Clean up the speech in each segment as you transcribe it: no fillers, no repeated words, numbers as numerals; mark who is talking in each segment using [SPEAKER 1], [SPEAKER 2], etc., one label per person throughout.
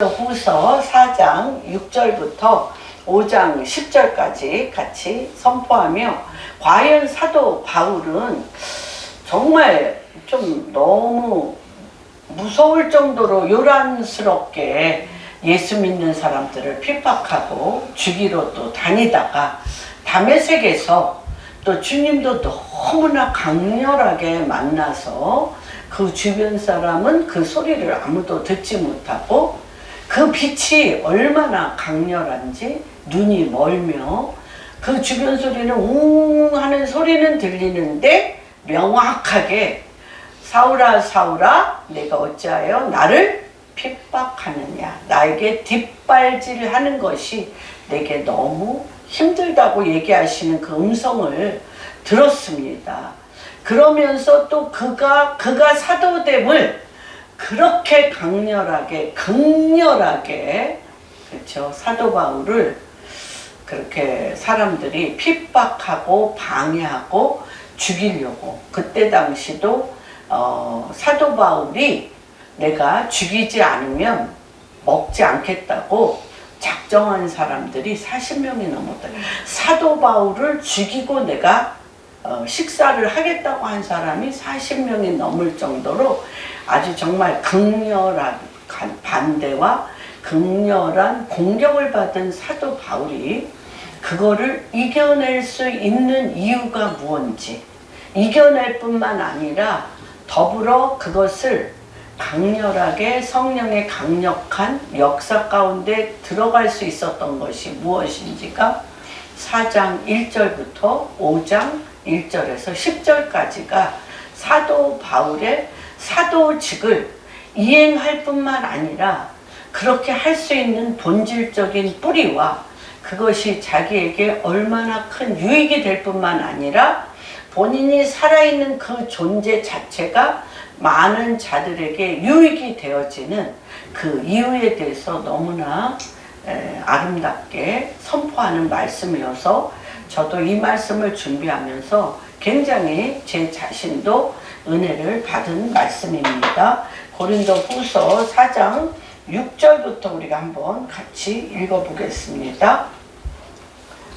[SPEAKER 1] 후서 4장 6절부터 5장 10절까지 같이 선포하며, 과연 사도 바울은 정말 좀 너무 무서울 정도로 요란스럽게 예수 믿는 사람들을 핍박하고 죽이러 또 다니다가 다메섹에서 또 주님도 너무나 강렬하게 만나서 그 주변 사람은 그 소리를 아무도 듣지 못하고, 그 빛이 얼마나 강렬한지 눈이 멀며 그 주변 소리는 웅 하는 소리는 들리는데 명확하게 사울아 사울아 내가 어찌하여 나를 핍박하느냐, 나에게 뒷발질하는 것이 내게 너무 힘들다고 얘기하시는 그 음성을 들었습니다. 그러면서 또 그가 사도됨을 그렇게 강렬하게 극렬하게, 그렇죠, 사도 바울을 그렇게 사람들이 핍박하고 방해하고 죽이려고, 그때 당시도 사도 바울이 내가 죽이지 않으면 먹지 않겠다고 작정한 사람들이 40명이 넘었다. 사도 바울을 죽이고 내가 식사를 하겠다고 한 사람이 40명이 넘을 정도로 아주 정말 극렬한 반대와 극렬한 공격을 받은 사도 바울이 그거를 이겨낼 수 있는 이유가 무엇인지, 이겨낼 뿐만 아니라 더불어 그것을 강렬하게 성령의 강력한 역사 가운데 들어갈 수 있었던 것이 무엇인지가 4장 1절부터 5장 1절에서 10절까지가 사도 바울의 사도직을 이행할 뿐만 아니라 그렇게 할 수 있는 본질적인 뿌리와 그것이 자기에게 얼마나 큰 유익이 될 뿐만 아니라 본인이 살아있는 그 존재 자체가 많은 자들에게 유익이 되어지는 그 이유에 대해서 너무나 아름답게 선포하는 말씀이어서 저도 이 말씀을 준비하면서 굉장히 제 자신도 은혜를 받은 말씀입니다. 고린도 후서 4장 6절부터 우리가 한번 같이 읽어보겠습니다.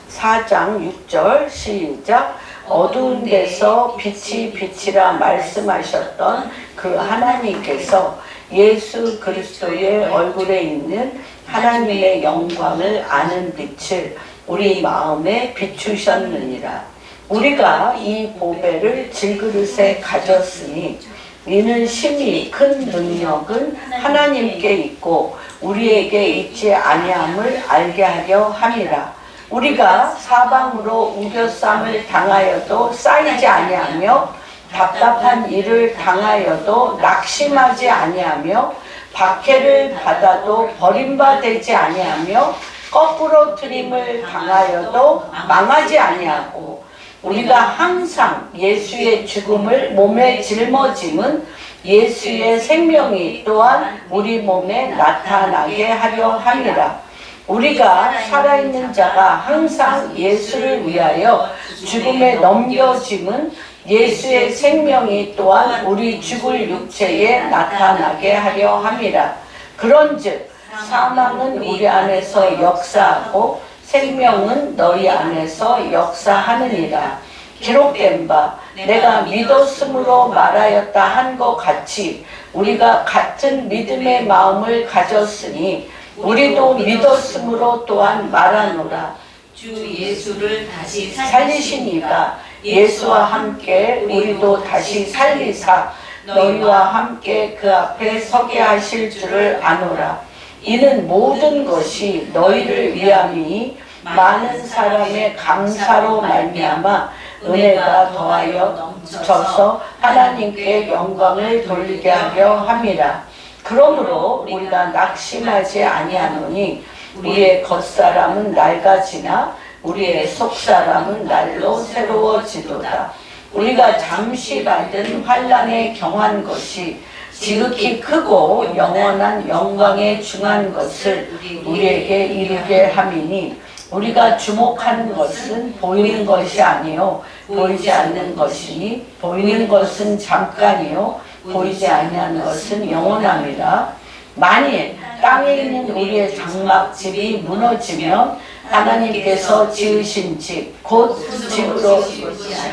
[SPEAKER 1] 4장 6절 시작. 어두운 데서 빛이 빛이라 말씀하셨던 그 하나님께서 예수 그리스도의 얼굴에 있는 하나님의 영광을 아는 빛을 우리 마음에 비추셨느니라. 우리가 이 보배를 질그릇에 가졌으니 이는 심히 큰 능력은 하나님께 있고 우리에게 있지 아니함을 알게 하려 함이라. 우리가 사방으로 우겨쌈을 당하여도 쌓이지 아니하며 답답한 일을 당하여도 낙심하지 아니하며 박해를 받아도 버림받지 아니하며 거꾸로 트림을 당하여도 망하지 아니하고, 우리가 항상 예수의 죽음을 몸에 짊어짐은 예수의 생명이 또한 우리 몸에 나타나게 하려 함이라. 우리가 살아있는 자가 항상 예수를 위하여 죽음에 넘겨짐은 예수의 생명이 또한 우리 죽을 육체에 나타나게 하려 함이라. 그런즉 사망은 우리 안에서 역사하고 생명은 너희 안에서 역사하느니라. 기록된 바 내가 믿었으므로 말하였다 한 것 같이 우리가 같은 믿음의 마음을 가졌으니 우리도 믿었으므로 또한 말하노라.
[SPEAKER 2] 주 예수를 다시
[SPEAKER 1] 살리시니가 예수와 함께 우리도 다시 살리사 너희와 함께 그 앞에 서게 하실 줄을 아노라. 이는 모든 것이 너희를 위함이니 많은 사람의 감사로 말미암아 은혜가 더하여 넘쳐서 하나님께 영광을 돌리게 하려 함이라. 그러므로 우리가 낙심하지 아니하노니 우리의 겉사람은 낡아지나 우리의 속사람은 날로 새로워지도다. 우리가 잠시 받은 환난에 경한 것이 지극히 크고 영원한 영광에 중한 것을 우리에게 이루게 함이니, 우리가 주목하는 것은 보이는 것이 아니요 보이지 않는 것이니, 보이는 것은 잠깐이요 보이지 아니하는 것은 영원함이라. 만일 땅에 있는 우리의 장막집이 무너지면 하나님께서 지으신 집 곧 집으로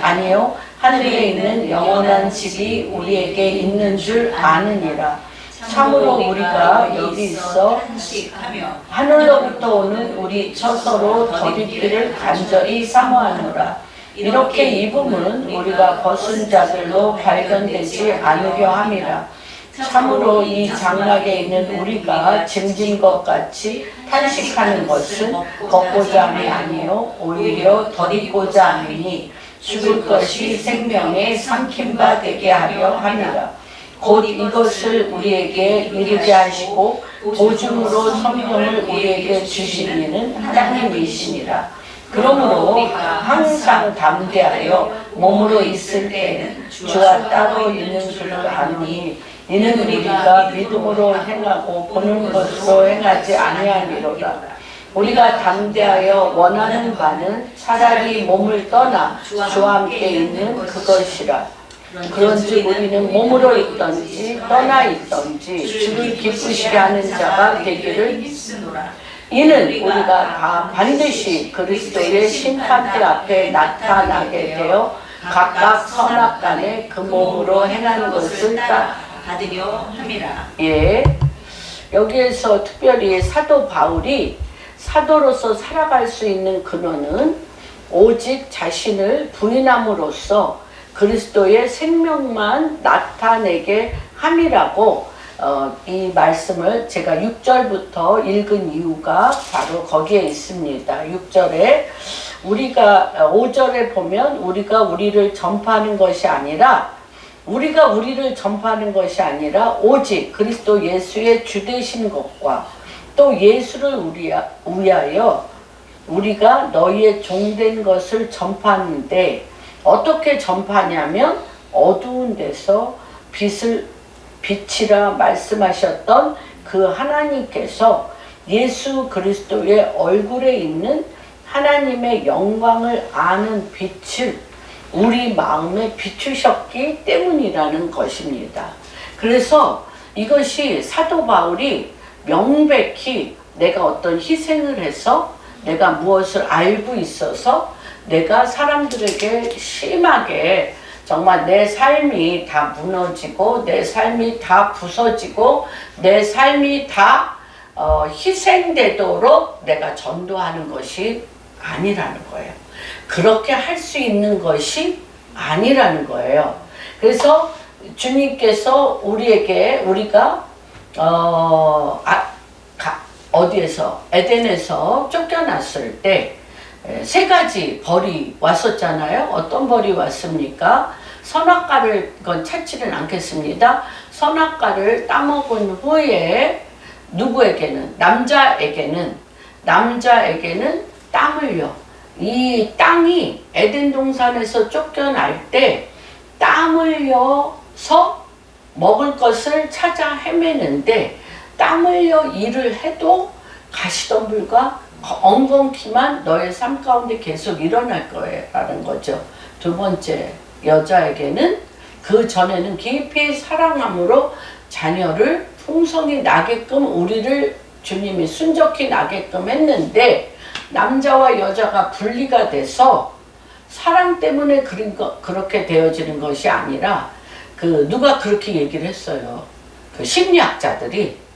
[SPEAKER 1] 아니요 하늘에 있는 영원한 집이 우리에게 있는 줄 아느니라. 참으로 우리가 여기 있어 하늘로부터 오는 우리 처소로 더럽기를 간절히 사모하노라. 이렇게 입음은 우리가 벗은 자들로 발견되지 않으려 함이라. 참으로 이 장막에 있는 우리가 짐진 것 같이 탄식하는 것은 걷고자 함이 아니요 오히려 덧입고자 함이니 죽을 것이 생명에 삼킨 바 되게 하려 함이라. 곧 이것을 우리에게 이르게 하시고 보증으로 성령을 우리에게 주신 이는 하나님이시니라. 그러므로 우리가 항상 담대하여 몸으로 있을 때는 주와 따로 있는 줄을 아노니 이는 우리가 믿음으로 행하고 보는 것으로 행하지 아니하니로다. 우리가 담대하여 원하는 바는 차라리 몸을 떠나 주와 함께 있는 그것이라. 그런즉 우리는 몸으로 있든지 떠나 있든지 주를 기쁘시게 하는 자가 되기를 믿으노라. 이는 우리가 다 반드시 그리스도의 심판대 앞에 나타나게 되어 각각 선악간에 그 몸으로 행하는 것을
[SPEAKER 2] 받으려 함이라.
[SPEAKER 1] 예, 여기에서 특별히 사도 바울이 사도로서 살아갈 수 있는 근원은 오직 자신을 부인함으로써 그리스도의 생명만 나타내게 함이라고 이 말씀을 제가 6절부터 읽은 이유가 바로 거기에 있습니다. 6절에 우리가 5절에 보면 우리가 우리를 전파하는 것이 아니라 오직 그리스도 예수의 주되신 것과 또 예수를 위하여 우리가 너희의 종된 것을 전파하는데 어떻게 전파하냐면 어두운 데서 빛이라 말씀하셨던 그 하나님께서 예수 그리스도의 얼굴에 있는 하나님의 영광을 아는 빛을 우리 마음에 비추셨기 때문이라는 것입니다. 그래서 이것이 사도 바울이 명백히 내가 어떤 희생을 해서 내가 무엇을 알고 있어서 내가 사람들에게 심하게 정말 내 삶이 다 무너지고 내 삶이 다 부서지고 내 삶이 다 희생되도록 내가 전도하는 것이 아니라는 거예요. 그렇게 할 수 있는 것이 아니라는 거예요. 그래서 주님께서 우리가 어디에서 에덴에서 쫓겨났을 때 세 가지 벌이 왔었잖아요. 어떤 벌이 왔습니까? 선악과를, 그건 찾지는 않겠습니다. 선악과를 따먹은 후에 누구에게는? 남자에게는 땀 흘려. 이 땅이 에덴 동산에서 쫓겨날 때 땀 흘려서 먹을 것을 찾아 헤매는데 땀 흘려 일을 해도 가시덤불과 엉겅퀴만 너의 삶 가운데 계속 일어날 거라는 거죠. 두 번째, 여자에게는 그 전에는 깊이 사랑함으로 자녀를 풍성히 나게끔 우리를 주님이 순적히 나게끔 했는데 남자와 여자가 분리가 돼서 사랑 때문에 그렇게 되어지는 것이 아니라 누가 그렇게 얘기를 했어요. 그 심리학자들이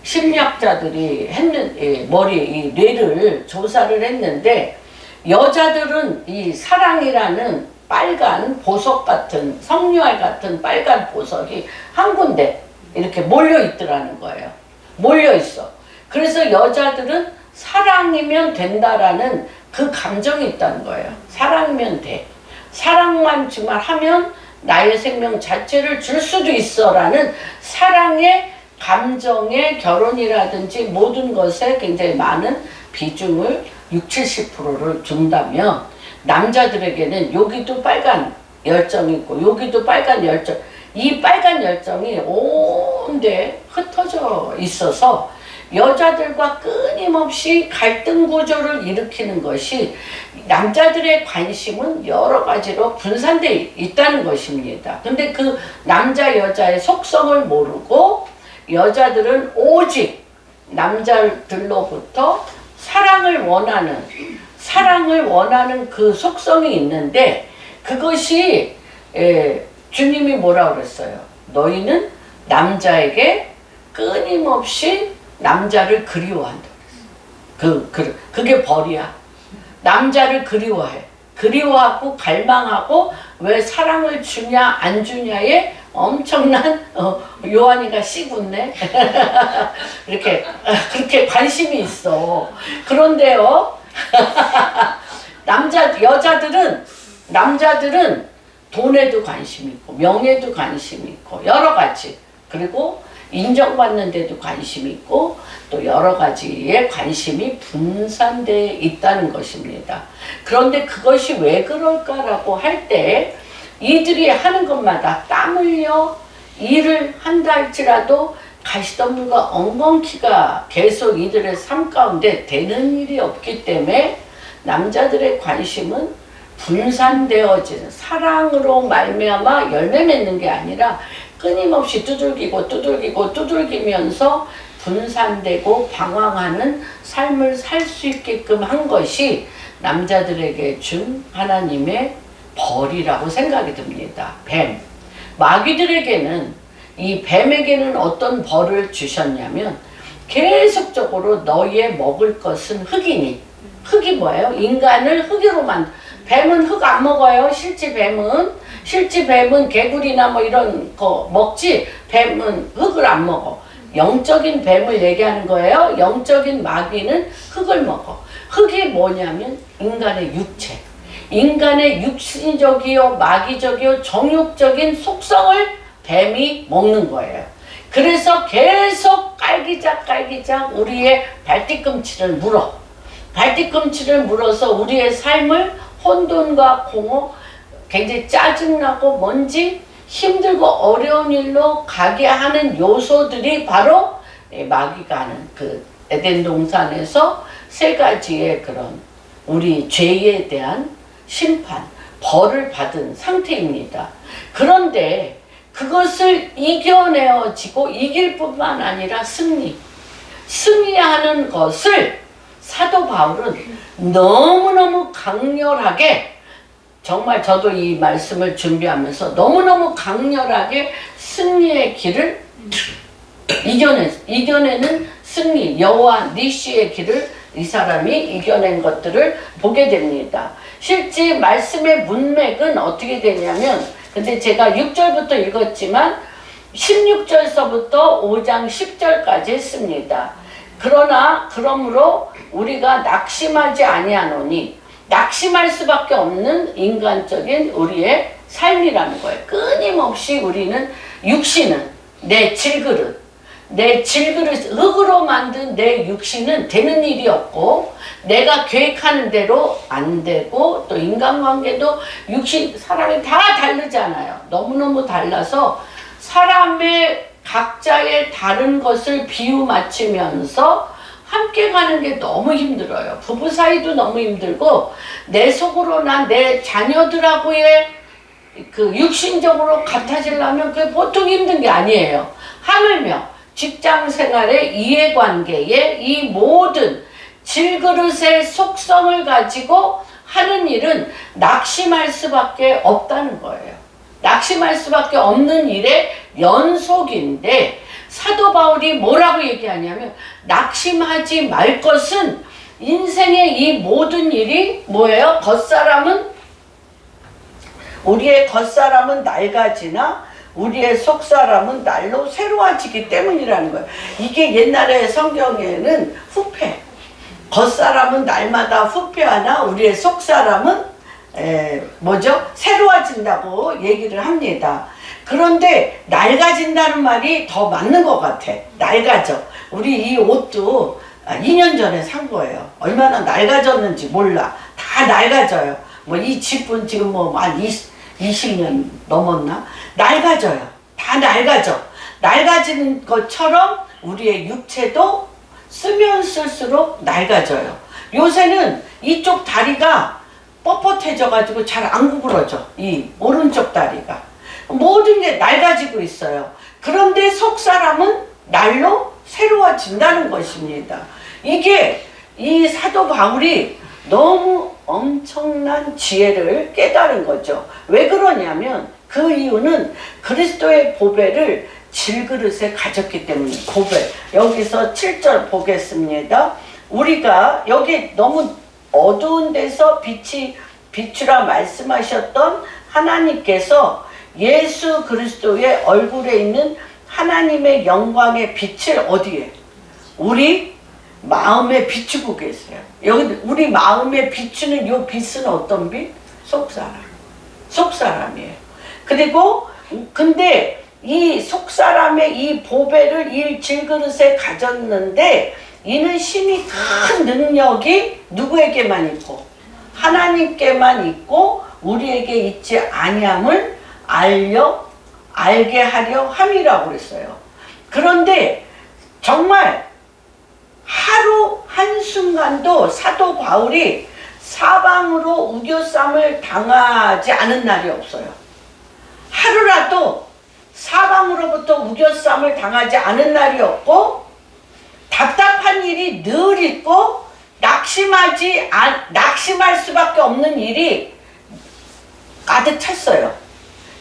[SPEAKER 1] 이 뇌를 조사를 했는데 여자들은 이 사랑이라는 빨간 보석 같은 석류알 같은 빨간 보석이 한 군데 이렇게 몰려 있더라는 거예요. 몰려 있어. 그래서 여자들은 사랑이면 된다라는 그 감정이 있다는 거예요. 사랑이면 돼. 사랑만 정말 하면 나의 생명 자체를 줄 수도 있어라는 사랑의 감정의 결혼이라든지 모든 것에 굉장히 많은 비중을 60~70%를 준다면 남자들에게는 여기도 빨간 열정이 있고 여기도 빨간 열정, 이 빨간 열정이 온데 흩어져 있어서 여자들과 끊임없이 갈등 구조를 일으키는 것이 남자들의 관심은 여러 가지로 분산되어 있다는 것입니다. 근데 그 남자 여자의 속성을 모르고 여자들은 오직 남자들로부터 사랑을 원하는 그 속성이 있는데, 그것이 주님이 뭐라 그랬어요? 너희는 남자에게 끊임없이 남자를 그리워한다. 그게 벌이야. 남자를 그리워해. 그리워하고 갈망하고, 왜 사랑을 주냐 안 주냐에 엄청난 요한이가 씨 굳네. 이렇게 그렇게 관심이 있어. 그런데요, 남자들은 돈에도 관심 있고, 명예도 관심 있고, 여러 가지. 그리고 인정받는 데도 관심이 있고, 또 여러 가지의 관심이 분산되어 있다는 것입니다. 그런데 그것이 왜 그럴까라고 할 때, 이들이 하는 것마다 땀 흘려 일을 한다 할지라도 가시덤불과 엉겅퀴가 계속 이들의 삶 가운데 되는 일이 없기 때문에, 남자들의 관심은 분산되어지는, 사랑으로 말미암아 열매 맺는 게 아니라 끊임없이 두들기면서 분산되고 방황하는 삶을 살 수 있게끔 한 것이 남자들에게 준 하나님의 벌이라고 생각이 듭니다. 뱀. 마귀들에게는, 이 뱀에게는 어떤 벌을 주셨냐면, 계속적으로 너희의 먹을 것은 흙이니. 흙이 뭐예요? 인간을 흙으로 뱀은 흙 안 먹어요. 실제 뱀은 개구리나 뭐 이런 거 먹지, 뱀은 흙을 안 먹어. 영적인 뱀을 얘기하는 거예요. 영적인 마귀는 흙을 먹어. 흙이 뭐냐면 인간의 육체. 인간의 육신적이요, 마귀적이요, 정욕적인 속성을 뱀이 먹는 거예요. 그래서 계속 깔기작 우리의 발뒤꿈치를 물어. 발뒤꿈치를 물어서 우리의 삶을 혼돈과 공허, 굉장히 짜증나고 뭔지 힘들고 어려운 일로 가게 하는 요소들이 바로 마귀가 하는 그 에덴 동산에서 세 가지의 그런 우리 죄에 대한 심판, 벌을 받은 상태입니다. 그런데 그것을 이겨내어지고 이길 뿐만 아니라 승리하는 것을 사도 바울은 너무너무 강렬하게, 정말 저도 이 말씀을 준비하면서 너무너무 강렬하게 승리의 길을 이겨내는 승리, 여호와 니시의 길을 이 사람이 이겨낸 것들을 보게 됩니다. 실제 말씀의 문맥은 어떻게 되냐면, 근데 제가 6절부터 읽었지만 16절서부터 5장 10절까지 했습니다. 그러므로 우리가 낙심하지 아니하노니, 낙심할 수밖에 없는 인간적인 우리의 삶이라는 거예요. 끊임없이 우리는 육신은 내 질그릇, 흙으로 만든 내 육신은 되는 일이 없고, 내가 계획하는 대로 안 되고, 또 인간관계도 사람이 다 다르잖아요. 너무너무 달라서 사람의 각자의 다른 것을 비유 맞추면서 함께 가는 게 너무 힘들어요. 부부 사이도 너무 힘들고, 내 속으로나 내 자녀들하고의 그 육신적으로 같아지려면 그게 보통 힘든 게 아니에요. 하물며 직장 생활의 이해관계의 이 모든 질그릇의 속성을 가지고 하는 일은 낙심할 수밖에 없다는 거예요. 낙심할 수밖에 없는 일의 연속인데, 사도 바울이 뭐라고 얘기하냐면, 낙심하지 말 것은, 인생의 이 모든 일이 뭐예요? 우리의 겉사람은 낡아지나 우리의 속사람은 날로 새로워지기 때문이라는 거예요. 이게 옛날에 성경에는 후패, 겉사람은 날마다 후패하나 우리의 속사람은 새로워진다고 얘기를 합니다. 그런데 낡아진다는 말이 더 맞는 것 같아. 낡아져. 우리 이 옷도 2년 전에 산 거예요. 얼마나 낡아졌는지 몰라. 다 낡아져요. 이 집은 지금 한 20년 넘었나? 낡아져요. 다 낡아져. 낡아지는 것처럼 우리의 육체도 쓰면 쓸수록 낡아져요. 요새는 이쪽 다리가 뻣뻣해져가지고 잘 안 구부러져. 이 오른쪽 다리가. 모든 게 낡아지고 있어요. 그런데 속 사람은 날로 새로워진다는 것입니다. 이게 이 사도 바울이 너무 엄청난 지혜를 깨달은 거죠. 왜 그러냐면 그 이유는 그리스도의 보배를 질그릇에 가졌기 때문에. 보배, 여기서 7절 보겠습니다. 우리가 여기 너무 어두운 데서 비추라 말씀하셨던 하나님께서 예수 그리스도의 얼굴에 있는 하나님의 영광의 빛을 어디에? 우리 마음에 비추고 계세요. 여기 우리 마음에 비추는 이 빛은 어떤 빛? 속사람. 속사람이에요. 그리고 근데 이 속사람의 이 보배를 이 질그릇에 가졌는데 이는 심히 큰 능력이 누구에게만 있고? 하나님께만 있고 우리에게 있지 아니함을 알게 하려 함이라고 그랬어요. 그런데 정말 하루 한순간도 사도 바울이 사방으로 우겨쌈을 당하지 않은 날이 없어요. 하루라도 사방으로부터 우겨쌈을 당하지 않은 날이 없고 답답한 일이 늘 있고 낙심할 수밖에 없는 일이 가득 찼어요.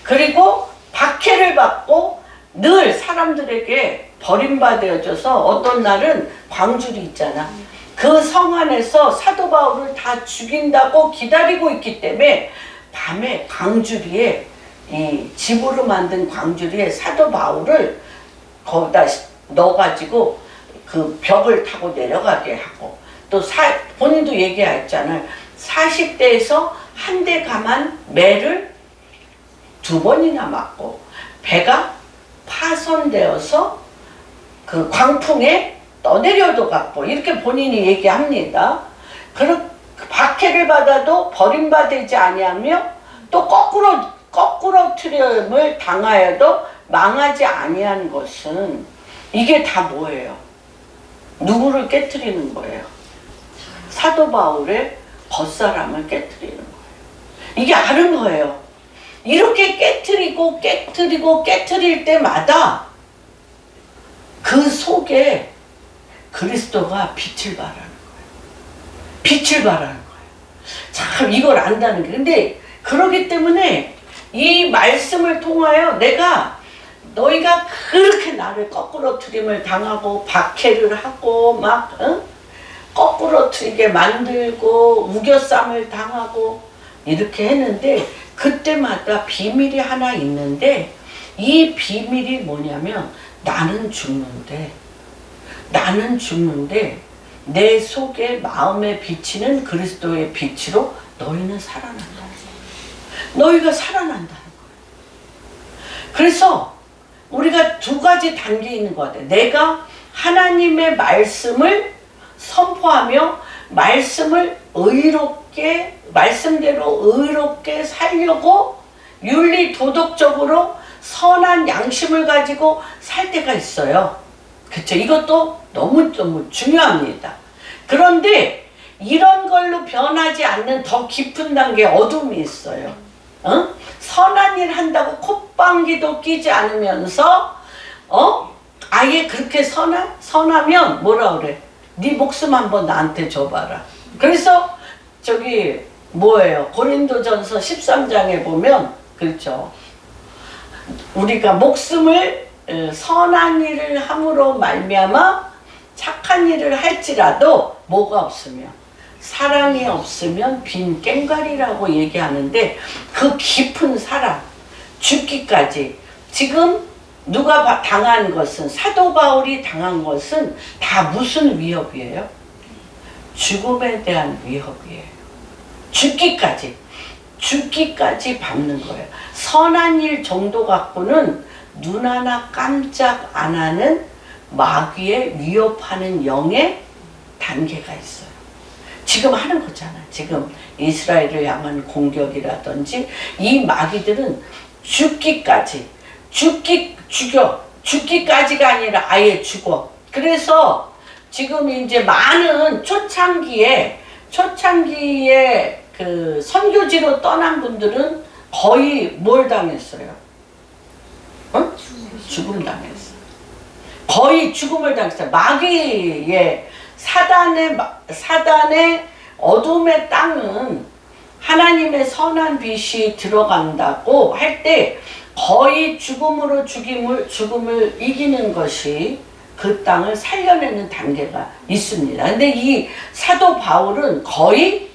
[SPEAKER 1] 그리고 박해를 받고 늘 사람들에게 버림받아져서 어떤 날은 광줄이 있잖아. 그 성 안에서 사도 바울을 다 죽인다고 기다리고 있기 때문에 밤에 광주리에 이 집으로 만든 광주리에 사도 바울을 거기다 넣어가지고 그 벽을 타고 내려가게 하고 또 본인도 얘기했잖아요. 40대에서 한 대 감한 매를 2번이나 맞고 배가 파손되어서 그 광풍에 떠내려도 갔고 이렇게 본인이 얘기합니다. 그런 박해를 받아도 버림받지 아니하며 또 거꾸로 트림을 당하여도 망하지 아니한 것은 이게 다 뭐예요? 누구를 깨트리는 거예요? 사도 바울의 겉사람을 깨트리는 거예요. 이게 아는 거예요. 이렇게 깨트릴 때마다 그 속에 그리스도가 빛을 발하는 거예요. 빛을 발하는 거예요. 참 이걸 안다는 게. 근데 그러기 때문에 이 말씀을 통하여 너희가 그렇게 나를 거꾸로 트림을 당하고 박해를 하고 막 거꾸로 트리게 만들고 우겨쌈을 당하고 이렇게 했는데 그때마다 비밀이 하나 있는데 이 비밀이 뭐냐면 나는 죽는데 내 속에 마음에 비치는 그리스도의 빛으로 너희는 살아난다. 너희가 살아난다는 거예요. 그래서 우리가 2가지 단계 있는 것 같아요. 내가 하나님의 말씀을 선포하며 말씀대로 의롭게 살려고 윤리 도덕적으로 선한 양심을 가지고 살 때가 있어요. 그쵸? 이것도 너무 중요합니다. 그런데 이런 걸로 변하지 않는 더 깊은 단계의 어둠이 있어요. 선한 일 한다고 콧방귀도 끼지 않으면서 아예 그렇게 선하면 뭐라 그래? 네 목숨 한번 나한테 줘봐라. 그래서 고린도전서 13장에 보면 그렇죠. 우리가 목숨을 선한 일을 함으로 말미암아 착한 일을 할지라도 뭐가 없으면 사랑이 없으면 빈 꽹과리라고 얘기하는데 그 깊은 사랑, 죽기까지 지금 누가 당한 것은 사도 바울이 당한 것은 다 무슨 위협이에요? 죽음에 대한 위협이에요. 죽기까지 밟는 거예요. 선한 일 정도 갖고는 눈 하나 깜짝 안 하는 마귀에 위협하는 영의 단계가 있어요. 지금 하는 거잖아요. 지금 이스라엘을 향한 공격이라든지 이 마귀들은 죽기까지가 아니라 아예 죽어. 그래서 지금 이제 많은 초창기에 그 선교지로 떠난 분들은 거의 뭘 당했어요? 죽음 당했어요. 거의 죽음을 당했어요. 마귀의 사단의 어둠의 땅은 하나님의 선한 빛이 들어간다고 할 때 거의 죽음을 이기는 것이 그 땅을 살려내는 단계가 있습니다. 근데 이 사도 바울은 거의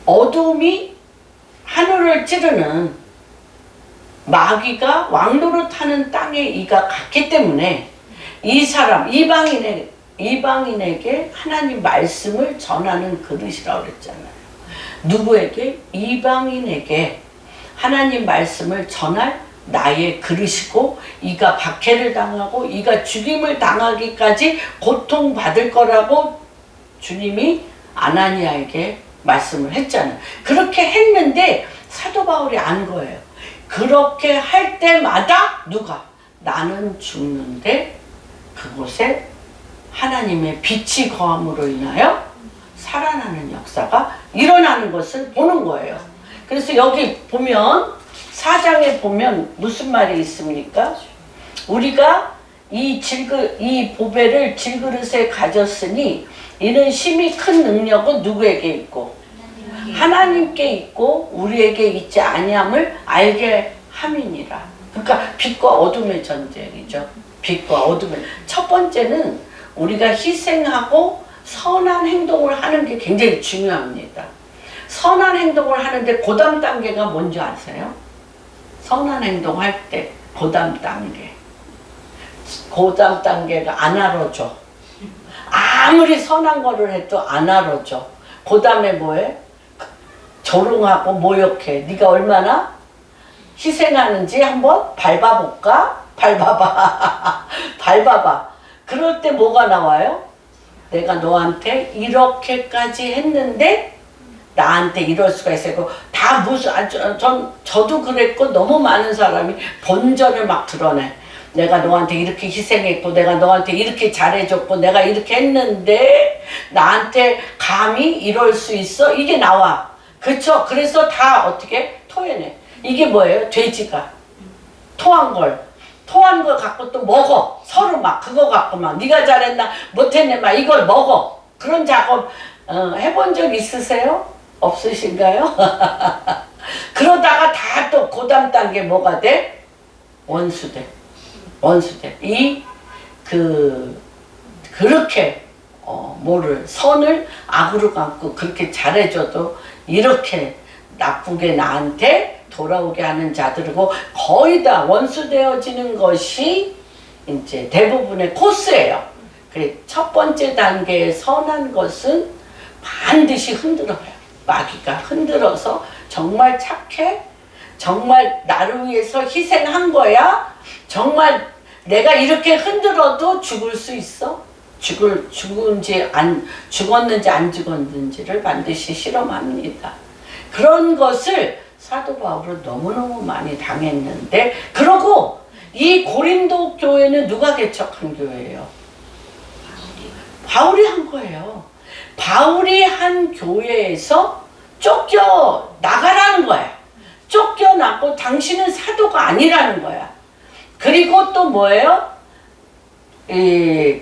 [SPEAKER 1] 어둠이 하늘을 찌르는 마귀가 왕노릇하는 땅에 이가 갔기 때문에 이 사람 이방인에게 하나님 말씀을 전하는 그릇이라고 그랬잖아요. 누구에게? 이방인에게 하나님 말씀을 전할 나의 그릇이고, 이가 박해를 당하고 이가 죽임을 당하기까지 고통받을 거라고 주님이 아나니아에게 말씀을 했잖아요. 그렇게 했는데 사도 바울이 안 거예요. 그렇게 할 때마다 누가? 나는 죽는데 그곳에 하나님의 빛이 거함으로 인하여 살아나는 역사가 일어나는 것을 보는 거예요. 그래서 여기 보면 4장에 보면 무슨 말이 있습니까? 우리가 이 보배를 질그릇에 가졌으니 이는 심히 큰 능력은 누구에게 있고 하나님께 있고 우리에게 있지 아니함을 알게 함이니라. 그러니까 빛과 어둠의 전쟁이죠. 빛과 어둠의. 첫 번째는 우리가 희생하고 선한 행동을 하는 게 굉장히 중요합니다. 선한 행동을 하는데 그 다음 단계가 뭔지 아세요? 선한 행동할 때 그 다음 단계. 그 다음 단계가 안 알아줘. 아무리 선한 거를 해도 안 알아줘. 그 다음에 뭐해? 조롱하고 모욕해. 네가 얼마나 희생하는지 한번 밟아볼까? 밟아봐. 밟아봐. 그럴 때 뭐가 나와요? 내가 너한테 이렇게까지 했는데 나한테 이럴 수가 있어요. 다 무슨, 저도 그랬고 너무 많은 사람이 본전을 막 드러내. 내가 너한테 이렇게 희생했고 내가 너한테 이렇게 잘해줬고 내가 이렇게 했는데 나한테 감히 이럴 수 있어? 이게 나와. 그렇죠? 그래서 다 어떻게 토해내. 이게 뭐예요? 돼지가 토한 걸 갖고 또 먹어. 서로 막 그거 갖고 막 네가 잘했나 못했네 막 이걸 먹어. 그런 작업 해본 적 있으세요? 없으신가요? 그러다가 다 또 그 다음 단계 뭐가 돼? 원수돼. 그렇게 선을 악으로 갚고 그렇게 잘해줘도 이렇게 나쁘게 나한테 돌아오게 하는 자들이고 거의 다 원수되어지는 것이 이제 대부분의 코스예요. 그래, 첫 번째 단계의 선한 것은 반드시 흔들어요. 마귀가 흔들어서 정말 착해? 정말 나를 위해서 희생한 거야? 정말 내가 이렇게 흔들어도 죽을 수 있어? 죽었는지 안 죽었는지를 반드시 실험합니다. 그런 것을 사도 바울은 너무너무 많이 당했는데, 그러고 이 고린도 교회는 누가 개척한 교회예요? 바울이 한 거예요. 바울이 한 교회에서 쫓겨 나가라는 거야. 쫓겨나고 당신은 사도가 아니라는 거야. 그리고 또 뭐예요?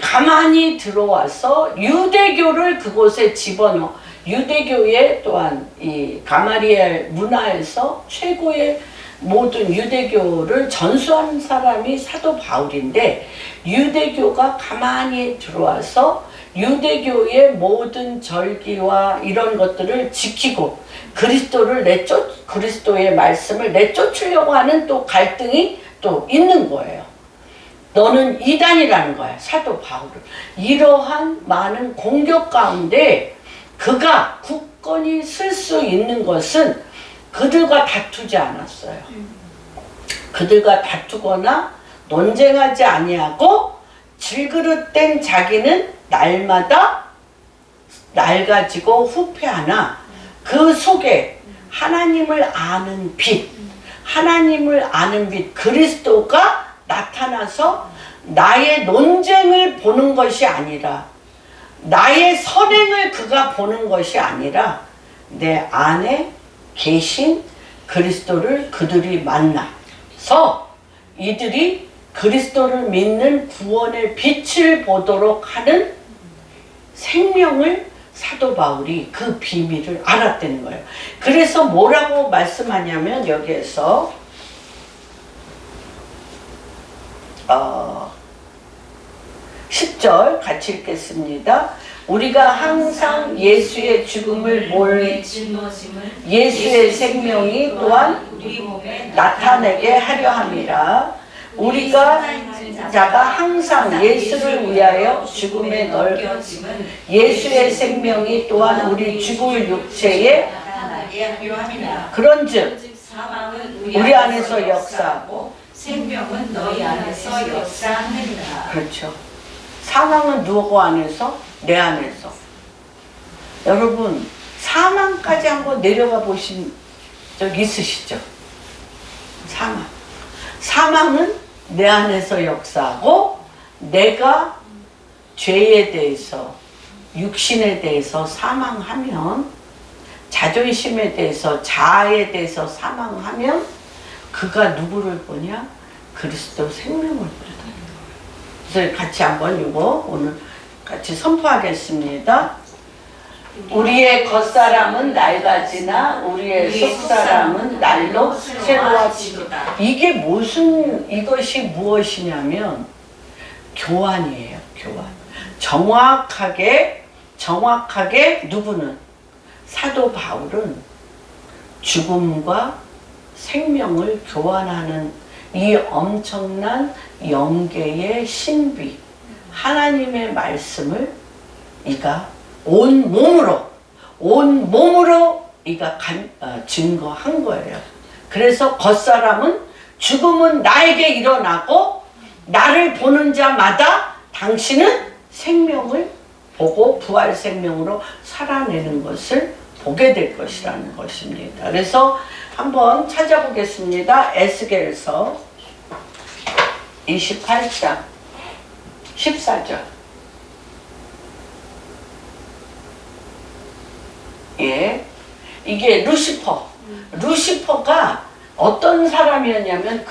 [SPEAKER 1] 가만히 들어와서 유대교를 그곳에 집어넣어. 유대교에 또한 이 가마리엘 문화에서 최고의 모든 유대교를 전수한 사람이 사도 바울인데, 유대교가 가만히 들어와서 유대교의 모든 절기와 이런 것들을 지키고 그리스도의 말씀을 내쫓으려고 하는 또 갈등이 또 있는 거예요. 너는 이단이라는 거야, 사도 바울은. 이러한 많은 공격 가운데 그가 굳건히 쓸 수 있는 것은 그들과 다투지 않았어요. 그들과 다투거나 논쟁하지 아니하고 질그릇된 자기는 날마다 낡아지고 후패하나 그 속에 하나님을 아는 빛 그리스도가 나타나서 나의 논쟁을 보는 것이 아니라, 나의 선행을 그가 보는 것이 아니라 내 안에 계신 그리스도를 그들이 만나서 이들이 그리스도를 믿는 구원의 빛을 보도록 하는 생명을 사도 바울이 그 비밀을 알았다는 거예요. 그래서 뭐라고 말씀하냐면 여기에서 10절 같이 읽겠습니다. 우리가 항상 예수의 죽음을 예수의 생명이 또한
[SPEAKER 2] 우리 몸에
[SPEAKER 1] 나타내게 하려 함이라. 우리가 자가 항상 예수를 위하여 죽음에
[SPEAKER 2] 넘겨짐은
[SPEAKER 1] 예수의 생명이 또한 우리 죽을 육체에
[SPEAKER 2] 나타나게 하려 함이라.
[SPEAKER 1] 그런즉
[SPEAKER 2] 사망은
[SPEAKER 1] 우리 안에서 역사하고
[SPEAKER 2] 생명은 너희 안에서 역사하느니라.
[SPEAKER 1] 그렇죠. 사망은 누구 안에서? 내 안에서. 여러분 사망까지 한번 내려가 보신 적 있으시죠? 사망은 내 안에서 역사하고 내가 죄에 대해서 육신에 대해서 사망하면 자존심에 대해서 자아에 대해서 사망하면 그가 누구를 보냐? 그리스도 생명을 보다. 그래서 같이 한번 이거 오늘 같이 선포하겠습니다. 우리의 겉사람은 낡아지나 우리의 속사람은 날로 새로워지도다. 이것이 무엇이냐면 교환이에요. 교환. 정확하게 누구는 사도 바울은 죽음과 생명을 교환하는 이 엄청난 영계의 신비 하나님의 말씀을 이가 온 몸으로 이가 증거한 거예요. 그래서 겉사람은 죽음은 나에게 일어나고 나를 보는 자마다 당신은 생명을 보고 부활 생명으로 살아내는 것을 보게 될 것이라는 것입니다. 그래서 한번 찾아보겠습니다. 에스겔서 28장 14절. 예, 이게 루시퍼가 어떤 사람이었냐면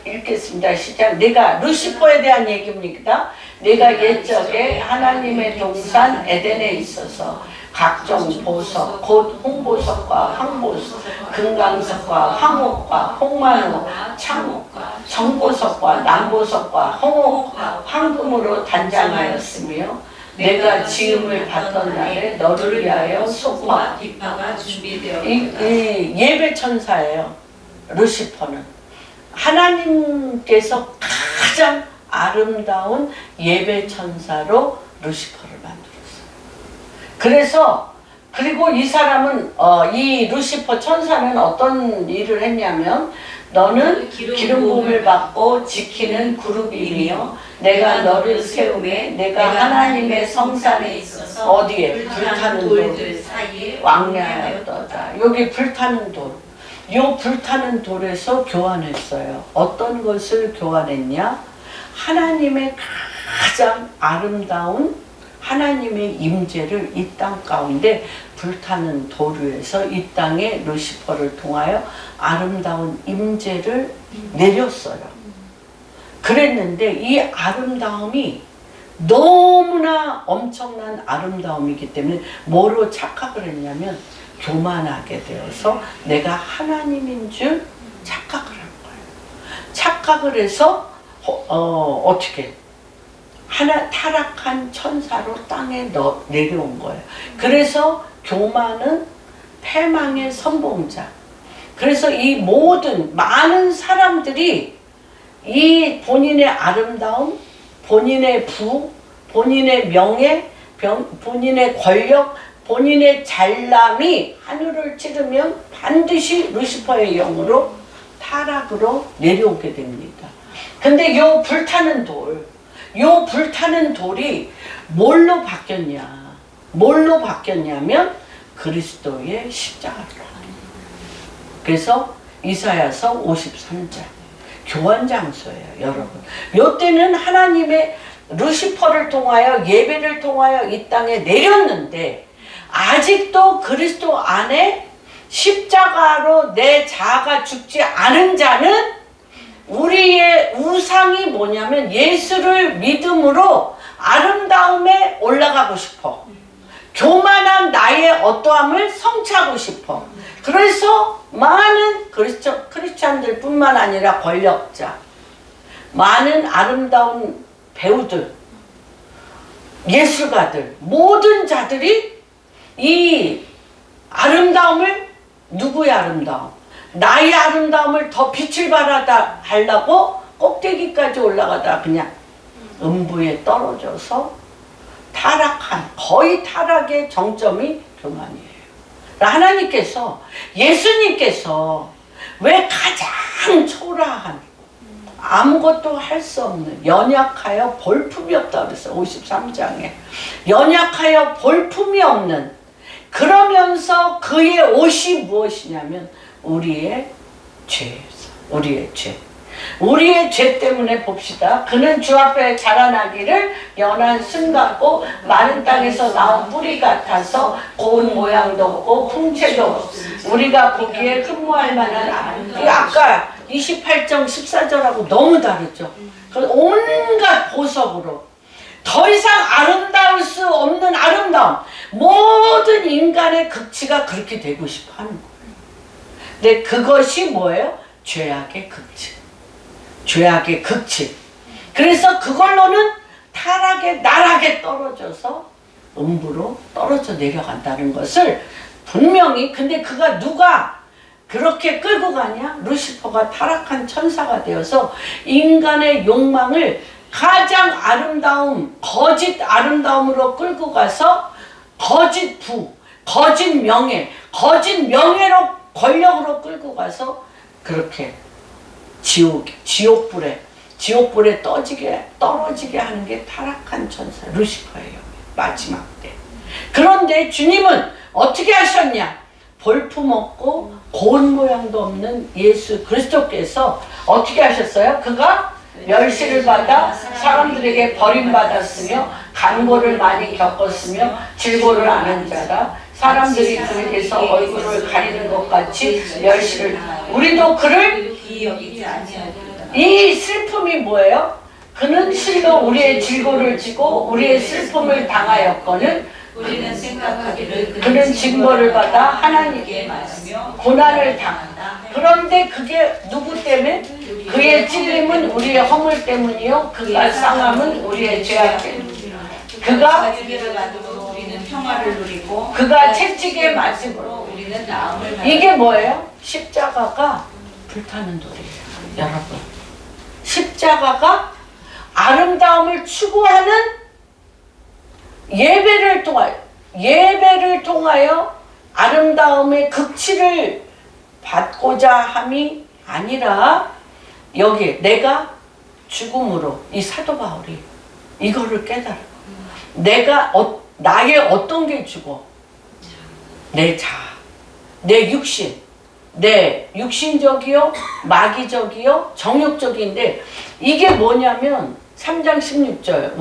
[SPEAKER 1] 읽겠습니다. 시작. 내가 루시퍼에 대한 얘기입니다. 내가 옛적에 하나님의 동산 에덴에 있어서 각종 보석, 곧 홍보석과 황보석, 금강석과 황옥과 홍만호, 창옥과 정보석과 남보석과 홍옥과 황금으로 단장하였으며 내가 지음을 받던 날에 너를 위하여 소파
[SPEAKER 2] 뒷파가 준비되어
[SPEAKER 1] 이 예배 천사예요. 루시퍼는 하나님께서 가장 아름다운 예배 천사로 루시퍼를 만들었어요. 그리고 이 사람은 이 루시퍼 천사는 어떤 일을 했냐면 너는 기름 부음을 받고 지키는 그룹이며 내가 너를 세우매 내가 하나님의 성산에 있어서 어디에? 불타는 돌
[SPEAKER 2] 사이에
[SPEAKER 1] 왕래하였도다. 여기 불타는 돌. 요 불타는 돌에서 교환했어요. 어떤 것을 교환했냐? 하나님의 가장 아름다운 하나님의 임재를 이 땅 가운데 불타는 돌 위에서 이 땅에 루시퍼를 통하여 아름다운 임재를 내렸어요. 그랬는데 이 아름다움이 너무나 엄청난 아름다움이기 때문에 뭐로 착각을 했냐면 교만하게 되어서 내가 하나님인 줄 착각을 한 거예요. 착각을 해서 어떻게 타락한 천사로 땅에 내려온 거예요. 그래서 교만은 패망의 선봉자. 그래서 이 많은 사람들이 이 본인의 아름다움, 본인의 본인의 명예, 본인의 권력, 본인의 잘남이 하늘을 찌르면 반드시 루시퍼의 영으로 타락으로 내려오게 됩니다. 근데 요 불타는 돌이 뭘로 바뀌었냐면 그리스도의 십자가로. 그래서 이사야서 53장 교환 장소예요, 여러분. 요때는 하나님의 루시퍼를 통하여 예배를 통하여 이 땅에 내렸는데 아직도 그리스도 안에 십자가로 내 자아가 죽지 않은 자는 우리의 우상이 뭐냐면 예수를 믿음으로 아름다움에 올라가고 싶어. 교만한 나의 어떠함을 성취하고 싶어. 그래서 많은 크리스찬들 뿐만 아니라 권력자, 많은 아름다운 배우들, 예술가들, 모든 자들이 이 아름다움을, 누구의 아름다움? 나의 아름다움을 더 빛을 발하다 하려고 꼭대기까지 올라가다 그냥 음부에 떨어져서 타락한, 거의 타락의 정점이 교만이에요. 하나님께서, 예수님께서 왜 가장 초라한, 아무것도 할 수 없는, 연약하여 볼품이 없다 그랬어요. 53장에 연약하여 볼품이 없는, 그러면서 그의 옷이 무엇이냐면 우리의 죄, 우리의 죄 때문에 봅시다. 그는 주 앞에 자라나기를 연한 순 같고 마른 땅에서 나온 뿌리 같아서 고운 모양도 없고 풍채도 없고 우리가 보기에 흠모할 만한 아까 28장 14절하고 너무 다르죠. 온갖 보석으로 더 이상 아름다울 수 없는 아름다움, 모든 인간의 극치가 그렇게 되고 싶어 하는 거예요. 근데 그것이 뭐예요? 죄악의 극치. 죄악의 극치. 그래서 그걸로는 타락에, 나락에 떨어져서 음부로 떨어져 내려간다는 것을 분명히, 근데 그가 누가 그렇게 끌고 가냐? 루시퍼가 타락한 천사가 되어서 인간의 욕망을 가장 아름다움, 거짓 아름다움으로 끌고 가서 거짓 부, 거짓 명예, 거짓 명예로, 권력으로 끌고 가서 그렇게 지옥불에 떨어지게 하는 게 타락한 천사 루시퍼예요. 마지막 때. 그런데 주님은 어떻게 하셨냐? 볼품 없고 고운 모양도 없는 예수 그리스도께서 어떻게 하셨어요? 그가 멸시를 받아 사람들에게 버림받았으며 간고를 많이 겪었으며 질고를 아는 자라 사람들이 그에게서 얼굴을 가리는 것 같이 멸시를, 우리도 그를, 이 슬픔이 뭐예요? 그는 실로 우리의 질고를 지고 우리의 슬픔을 당하였거늘
[SPEAKER 2] 우리는 생각하기를
[SPEAKER 1] 그는 징벌을 받아 하나님께
[SPEAKER 2] 맞으며
[SPEAKER 1] 고난을 당한다. 그런데 그게 누구 때문에? 그의 찔림은 우리의 허물 때문이요 그가 상함은 우리의 죄악 때문이요 그가
[SPEAKER 2] 자기를 만들어 우리는 평화를 누리고
[SPEAKER 1] 그가 채찍에 맞음으로
[SPEAKER 2] 우리는 나음을
[SPEAKER 1] 이게 뭐예요? 십자가가 불타는 돌이에요. 여러분, 십자가가 아름다움을 추구하는 예배를 통하여 아름다움의 극치를 받고자 함이 아니라 여기 내가 죽음으로, 이 사도 바울이 이거를 깨달아. 내가 나의 어떤 게 죽어? 내 자아, 내 육신, 내 육신적이요, 마귀적이요, 정욕적인데 이게 뭐냐면 3장 16절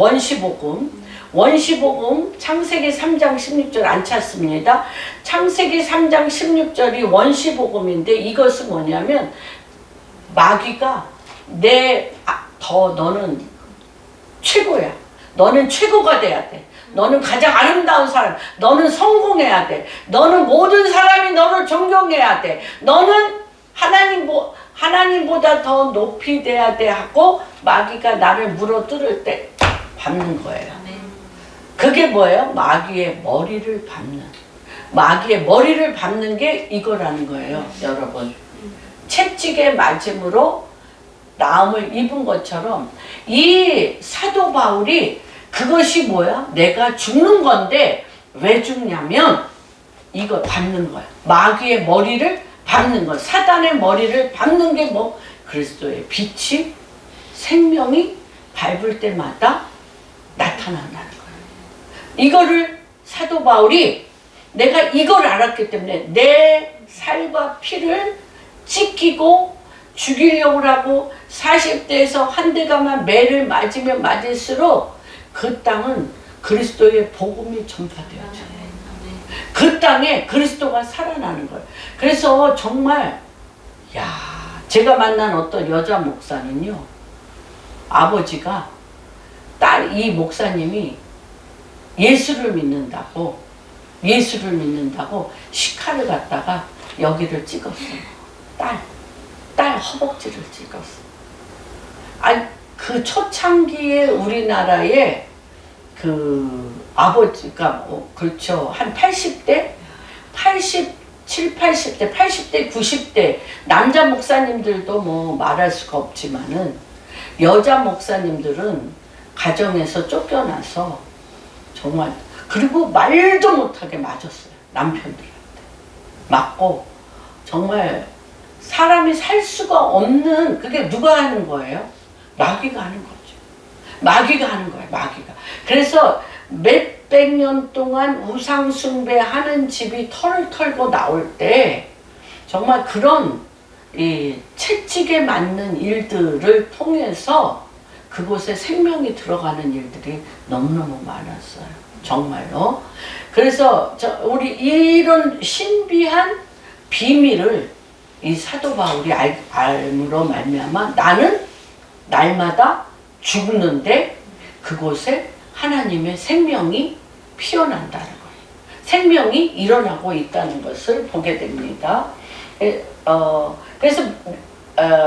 [SPEAKER 1] 원시복음 창세기 3장 16절 안 찾습니다. 창세기 3장 16절이 원시복음인데 이것은 뭐냐면 마귀가 너는 최고야. 너는 최고가 돼야 돼. 너는 가장 아름다운 사람. 너는 성공해야 돼. 너는 모든 사람이 너를 존경해야 돼. 너는 하나님보다 더 높이 돼야 돼 하고 마귀가 나를 물어뜯을 때 밟는 거예요. 그게 뭐예요? 마귀의 머리를 밟는. 마귀의 머리를 밟는 게 이거라는 거예요, 여러분. 채찍에 맞음으로 나음을 입은 것처럼 이 사도 바울이 그것이 뭐야? 내가 죽는 건데 왜 죽냐면 이거 밟는 거야. 마귀의 머리를 밟는 거. 사단의 머리를 밟는 게 뭐? 그리스도의 빛이, 생명이 밟을 때마다 나타난다는 거야. 이거를 사도 바울이 내가 이걸 알았기 때문에 내 살과 피를 찢기고 죽이려고 하고 40대에서 한 대가만 매를 맞으면 맞을수록 그 땅은 그리스도의 복음이 전파되어져요. 그 땅에 그리스도가 살아나는 거예요. 그래서 정말 제가 만난 어떤 여자 목사는요, 아버지가 이 목사님이 예수를 믿는다고 시카를 갖다가 여기를 찍었어요. 딸 허벅지를 찍었어. 아니, 그 초창기에 우리나라에 그 아버지가 그렇죠. 한 80대? 87, 80대, 80대, 90대 남자 목사님들도 뭐 말할 수가 없지만은 여자 목사님들은 가정에서 쫓겨나서 정말, 그리고 말도 못하게 맞았어요. 남편들한테 맞고, 정말 사람이 살 수가 없는, 그게 누가 하는 거예요? 마귀가 하는 거죠. 마귀가 하는 거예요. 마귀가. 그래서 몇백 년 동안 우상 숭배하는 집이 털을 털고 나올 때 정말 그런 이 채찍에 맞는 일들을 통해서 그곳에 생명이 들어가는 일들이 너무너무 많았어요. 정말로. 그래서 우리 이런 신비한 비밀을 이 사도 바울이 알므로 말미암아 나는 날마다 죽는데 그곳에 하나님의 생명이 피어난다는 거예요. 생명이 일어나고 있다는 것을 보게 됩니다. 그래서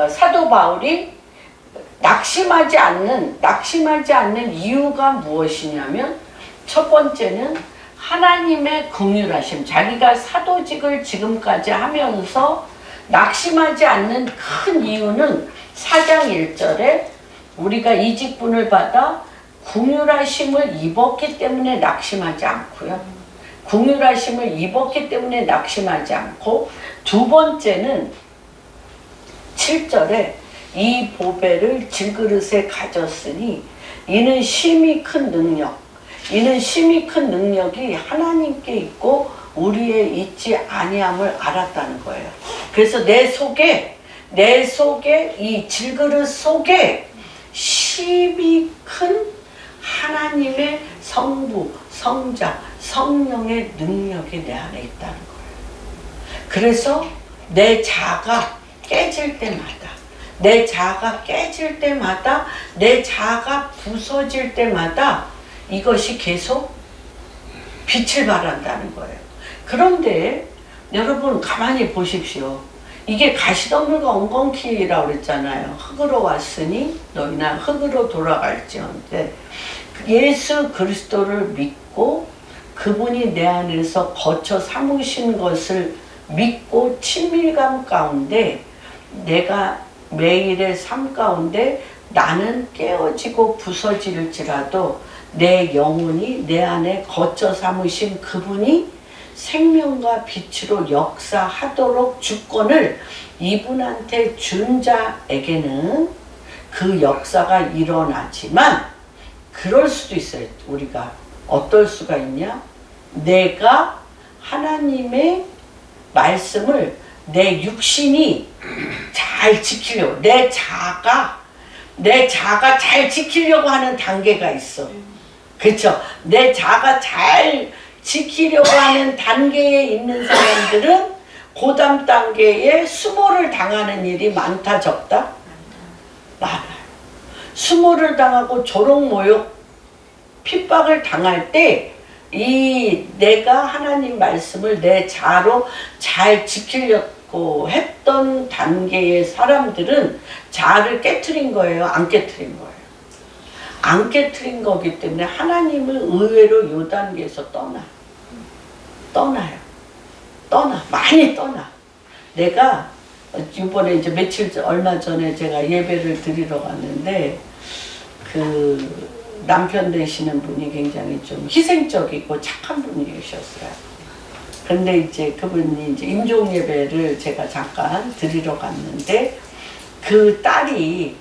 [SPEAKER 1] 사도 바울이 낙심하지 않는 이유가 무엇이냐면, 첫 번째는 하나님의 긍휼하심. 자기가 사도직을 지금까지 하면서 낙심하지 않는 큰 이유는 4장 1절에 우리가 이 직분을 받아 긍휼하심을 입었기 때문에 낙심하지 않고요. 긍휼하심을 입었기 때문에 낙심하지 않고, 두 번째는 7절에 이 보배를 질그릇에 가졌으니 이는 심히 큰 능력이 하나님께 있고 우리에 있지 아니함을 알았다는 거예요. 그래서 내 속에 이 질그릇 속에 심히 큰 하나님의 성부, 성자, 성령의 능력이 내 안에 있다는 거예요. 그래서 내 자아가 깨질 때마다, 내 자아가 부서질 때마다 이것이 계속 빛을 발한다는 거예요. 그런데 여러분 가만히 보십시오. 이게 가시덤불과 엉겅퀴라고 그랬잖아요. 흙으로 왔으니 너희나 흙으로 돌아갈지언데, 예수 그리스도를 믿고 그분이 내 안에서 거처 삼으신 것을 믿고 친밀감 가운데, 내가 매일의 삶 가운데 나는 깨어지고 부서질지라도 내 영혼이 내 안에 거처 삼으신 그분이 생명과 빛으로 역사하도록 주권을 이분한테 준 자에게는 그 역사가 일어나지만, 그럴 수도 있어요. 우리가 어떨 수가 있냐? 내가 하나님의 말씀을 내 육신이 잘 지키려고, 내 자아가 잘 지키려고 하는 단계가 있어. 그렇죠? 내 자아가 잘 지키려고 하는 단계에 있는 사람들은 그 다음 단계에 수모를 당하는 일이 많다, 적다? 많아요. 수모를 당하고 조롱모욕, 핍박을 당할 때 이 내가 하나님 말씀을 내 자아로 잘 지키려고 했던 단계의 사람들은 자아를 깨트린 거예요? 안 깨트린 거예요? 안 깨트린 거기 때문에 하나님을 의외로 요 단계에서 떠나요. 많이 떠나. 내가 이번에 이제 얼마 전에 제가 예배를 드리러 갔는데, 그 남편 되시는 분이 굉장히 좀 희생적이고 착한 분이셨어요. 근데 이제 그분이 이제 임종 예배를 제가 잠깐 드리러 갔는데, 그 딸이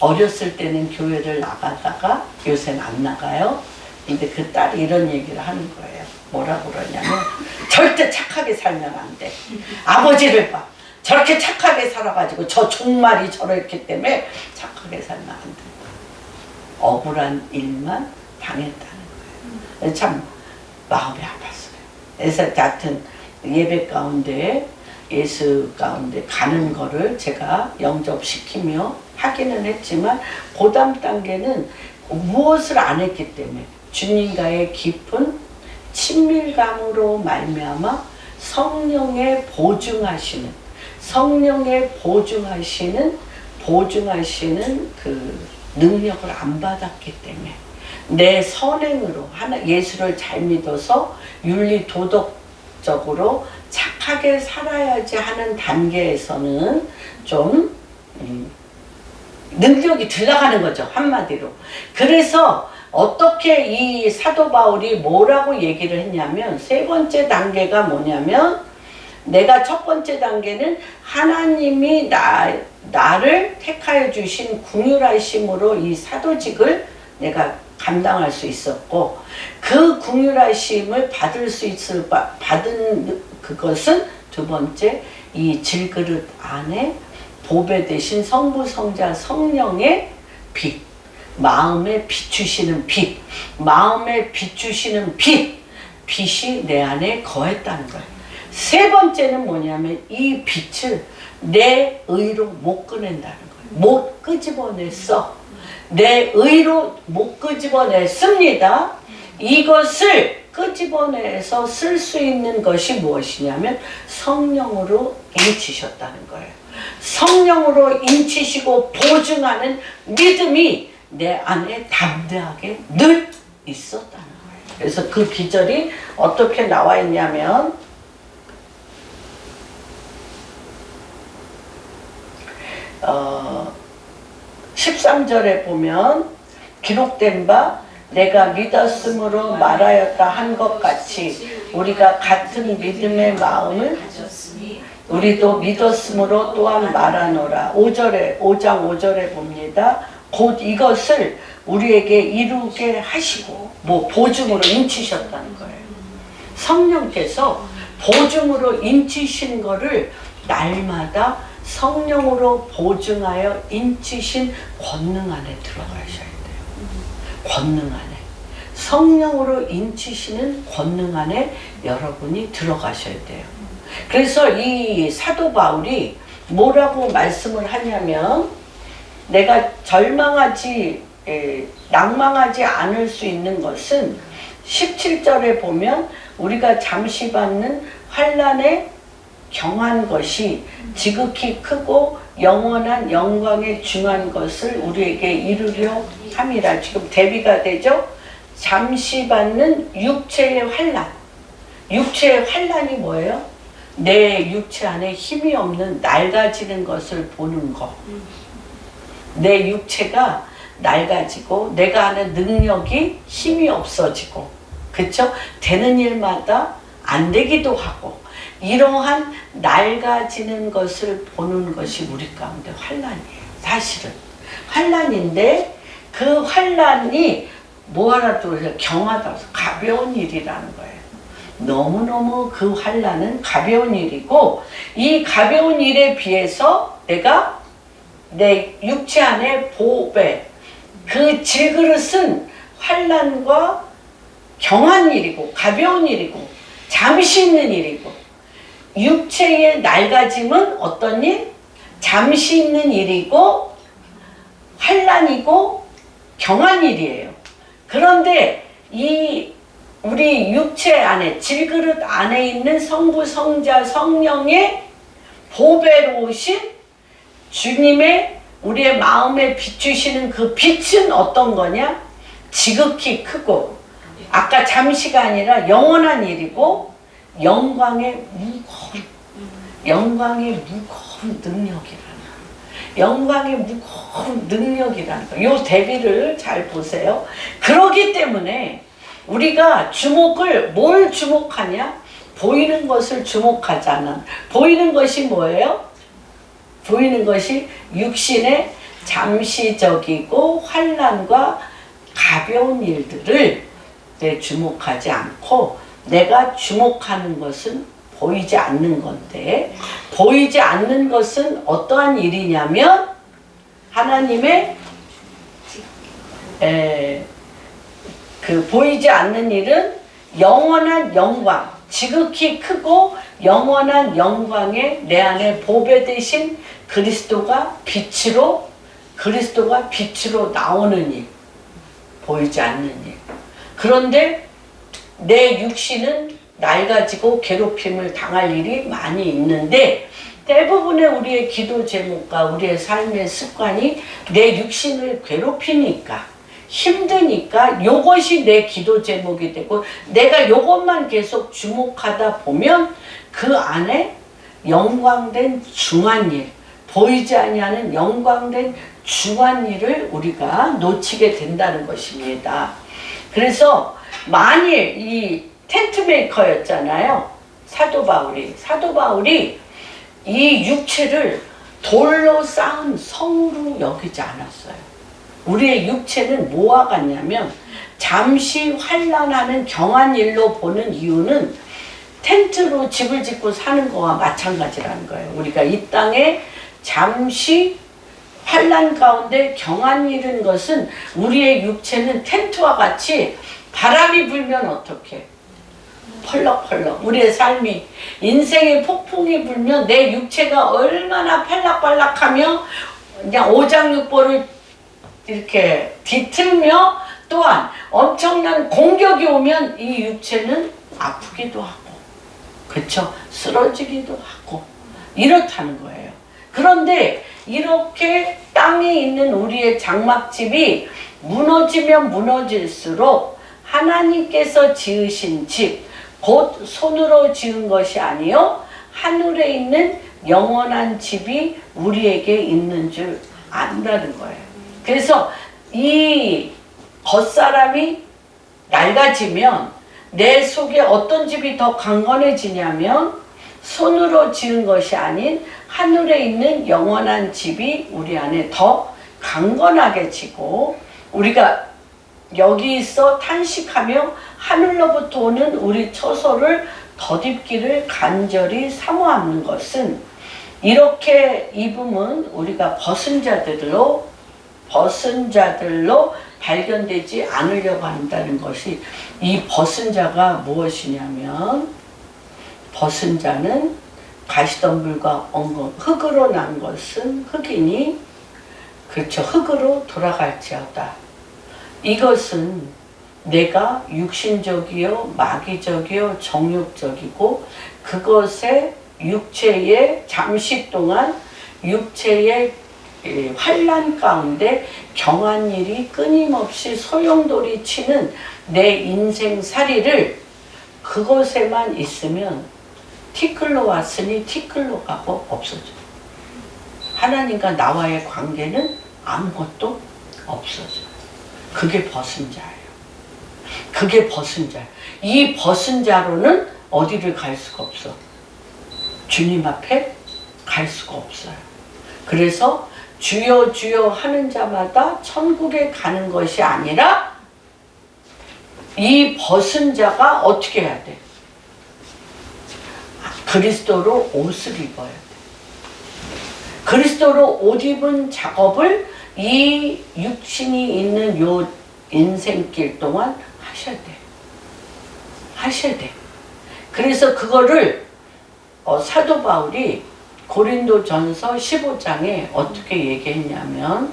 [SPEAKER 1] 어렸을 때는 교회를 나가다가 요새는 안 나가요. 근데 그 딸이 이런 얘기를 하는 거예요. 뭐라고 그러냐면, 절대 착하게 살면 안 돼. 아버지를 봐. 저렇게 착하게 살아가지고 저 종말이 저렇기 때문에 착하게 살면 안 돼. 억울한 일만 당했다는 거예요. 참 마음이 아팠어요. 그래서 하여튼 예배 가운데 예수 가운데 가는 거를 제가 영접시키며 하기는 했지만 그 다음 단계는 무엇을 안 했기 때문에 주님과의 깊은 친밀감으로 말미암아 성령의 보증하시는 그 능력을 안 받았기 때문에 내 선행으로 예수를 잘 믿어서 윤리 도덕적으로 착하게 살아야지 하는 단계에서는 좀 능력이 들어가는 거죠, 한마디로. 그래서 어떻게 이 사도 바울이 뭐라고 얘기를 했냐면 세 번째 단계가 뭐냐면 내가 첫 번째 단계는 하나님이 나를 택하여 주신 궁휼하심으로 이 사도직을 내가 감당할 수 있었고 그 궁휼하심을 받은 그것은 두 번째 이 질그릇 안에 보배 되신 성부 성자 성령의 빛, 마음에 비추시는 빛, 빛이 내 안에 거했다는 거예요. 세 번째는 뭐냐면 이 빛을 내 의로 못 꺼낸다는 거예요. 못 끄집어냈어. 내 의로 못 끄집어냈습니다. 이것을 끄집어내서 쓸 수 있는 것이 무엇이냐면 성령으로 인치셨다는 거예요. 성령으로 인치시고 보증하는 믿음이 내 안에 담대하게 늘 있었다는 거예요. 그래서 그 기절이 어떻게 나와 있냐면 13절에 보면 기록된 바 내가 믿었으므로 말하였다 한 것 같이 우리가 같은 믿음의 마음을 우리도 믿었으므로 또한 말하노라. 5장 5절에 봅니다. 곧 이것을 우리에게 이루게 하시고 보증으로 인치셨다는 거예요. 성령께서 보증으로 인치신 거를 날마다 성령으로 보증하여 인치신 권능 안에 들어가셔야 돼요. 권능 안에. 성령으로 인치시는 권능 안에 여러분이 들어가셔야 돼요. 그래서 이 사도 바울이 뭐라고 말씀을 하냐면 내가 낭망하지 않을 수 있는 것은 17절에 보면 우리가 잠시 받는 환난에 경한 것이 지극히 크고 영원한 영광에 중한 것을 우리에게 이루려 함이라. 지금 대비가 되죠. 잠시 받는 육체의 환난. 육체의 환난이 뭐예요? 내 육체 안에 힘이 없는 낡아지는 것을 보는 것. 내 육체가 낡아지고 내가 하는 능력이 힘이 없어지고, 그쵸? 되는 일마다 안 되기도 하고, 이러한 낡아지는 것을 보는 것이 우리 가운데 환난이에요. 사실은 환난인데 그 환난이 뭐하라도 해서 경하다고 가벼운 일이라는 거예요. 너무너무 그 환난은 가벼운 일이고, 이 가벼운 일에 비해서 내가 내 육체 안에 보배, 그 질그릇은 환난과 경한 일이고 가벼운 일이고 잠시 있는 일이고, 육체의 낡아짐은 어떤 일? 잠시 있는 일이고 환난이고 경한 일이에요. 그런데 이 우리 육체 안에 질그릇 안에 있는 성부 성자 성령의 보배로우신 주님의 우리의 마음에 비추시는 그 빛은 어떤 거냐? 지극히 크고, 아까 잠시가 아니라 영원한 일이고 영광의 무거운 능력이라는 거. 요 대비를 잘 보세요. 그러기 때문에 우리가 뭘 주목하냐? 보이는 것을 주목하자는. 보이는 것이 뭐예요? 보이는 것이 육신의 잠시적이고 환난과 가벼운 일들을 주목하지 않고, 내가 주목하는 것은 보이지 않는 건데, 보이지 않는 것은 어떠한 일이냐면 하나님의 그 보이지 않는 일은 영원한 영광, 지극히 크고 영원한 영광에 내 안에 보배 되신 그리스도가 빛으로 나오는 일, 보이지 않는 일. 그런데 내 육신은 낡아지고 괴롭힘을 당할 일이 많이 있는데, 대부분의 우리의 기도 제목과 우리의 삶의 습관이 내 육신을 괴롭히니까, 힘드니까 요것이 내 기도 제목이 되고, 내가 요것만 계속 주목하다 보면 그 안에 영광된 중한 일, 보이지 아니하는 영광된 중한 일을 우리가 놓치게 된다는 것입니다. 그래서 만일 이 텐트 메이커였잖아요. 사도 바울이 이 육체를 돌로 쌓은 성으로 여기지 않았어요. 우리의 육체는 뭐와 같냐면 잠시 환난하는 경한 일로 보는 이유는 텐트로 집을 짓고 사는 거와 마찬가지라는 거예요. 우리가 이 땅에 잠시 환난 가운데 경한 일인 것은, 우리의 육체는 텐트와 같이 바람이 불면 어떻게? 펄럭펄럭. 우리의 삶이, 인생의 폭풍이 불면 내 육체가 얼마나 팔락팔락하며 그냥 오장육부를 이렇게 뒤틀며, 또한 엄청난 공격이 오면 이 육체는 아프기도 하고, 그렇죠? 쓰러지기도 하고 이렇다는 거예요. 그런데 이렇게 땅에 있는 우리의 장막집이 무너지면 무너질수록 하나님께서 지으신 집, 곧 손으로 지은 것이 아니요 하늘에 있는 영원한 집이 우리에게 있는 줄 안다는 거예요. 그래서 이 겉사람이 낡아지면 내 속에 어떤 집이 더 강건해지냐면, 손으로 지은 것이 아닌 하늘에 있는 영원한 집이 우리 안에 더 강건하게 지고, 우리가 여기서 탄식하며 하늘로부터 오는 우리 처소를 덧입기를 간절히 사모하는 것은, 이렇게 입음은 우리가 벗은 자들로 발견되지 않으려고 한다는 것이, 이 벗은 자가 무엇이냐면, 벗은 자는 가시덤불과 엉금, 흙으로 난 것은 흙이니, 그렇죠, 흙으로 돌아갈지어다. 이것은 내가 육신적이요 마귀적이요 정욕적이고, 그것에 육체의 잠시 동안 육체의 환난 가운데 경한 일이 끊임없이 소용돌이 치는 내 인생살이를, 그것에만 있으면 티끌로 왔으니 티끌로 가고 없어져. 하나님과 나와의 관계는 아무것도 없어져. 그게 벗은 자예요. 그게 벗은 자. 이 벗은 자로는 어디를 갈 수가 없어. 주님 앞에 갈 수가 없어요. 그래서 주여 주여 하는 자마다 천국에 가는 것이 아니라, 이 벗은 자가 어떻게 해야 돼? 그리스도로 옷을 입어야 돼. 그리스도로 옷 입은 작업을 이 육신이 있는 요 인생길 동안 하셔야 돼. 그래서 그거를 사도 바울이 고린도전서 15장에 어떻게 얘기했냐면,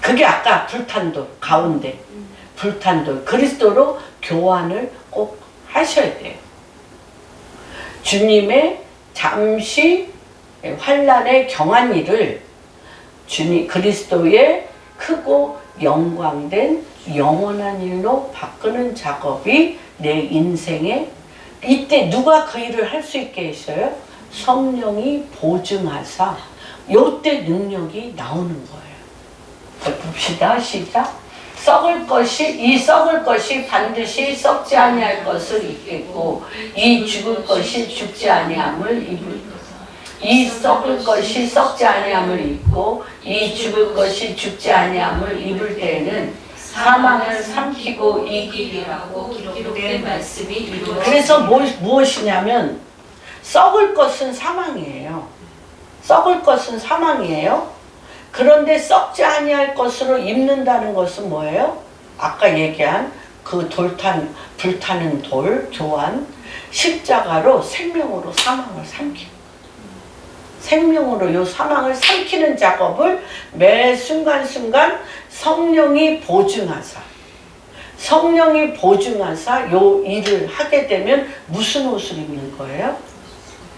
[SPEAKER 1] 그게 아까 불탄 돌 가운데 불탄 돌, 그리스도로 교환을 꼭 하셔야 돼요. 주님의 잠시 환난의 경한 일을 그리스도의 크고 영광된 영원한 일로 바꾸는 작업이 내 인생에, 이때 누가 그 일을 할 수 있게 했어요? 성령이 보증하사 요때 능력이 나오는 거예요. 봅시다. 시작. 이 썩을 것이 반드시 썩지 아니할 것을 입겠고, 이 죽을 것이 죽지 아니함을 입을 것. 이 썩을 것이 썩지 아니함을 입고, 이 죽을 것이 죽지 아니함을 입을 때에는 사망을 삼키고 이기리라고 기록된 말씀이 이루어집니다. 그래서 무엇이냐면, 썩을 것은 사망이에요. 썩을 것은 사망이에요. 그런데 썩지 아니할 것으로 입는다는 것은 뭐예요? 아까 얘기한 그 불타는 돌, 교환, 십자가로 생명으로 사망을 삼키고 생명으로 요 사망을 삼키는 작업을 매 순간순간 성령이 보증하사 요 일을 하게 되면 무슨 옷을 입는 거예요?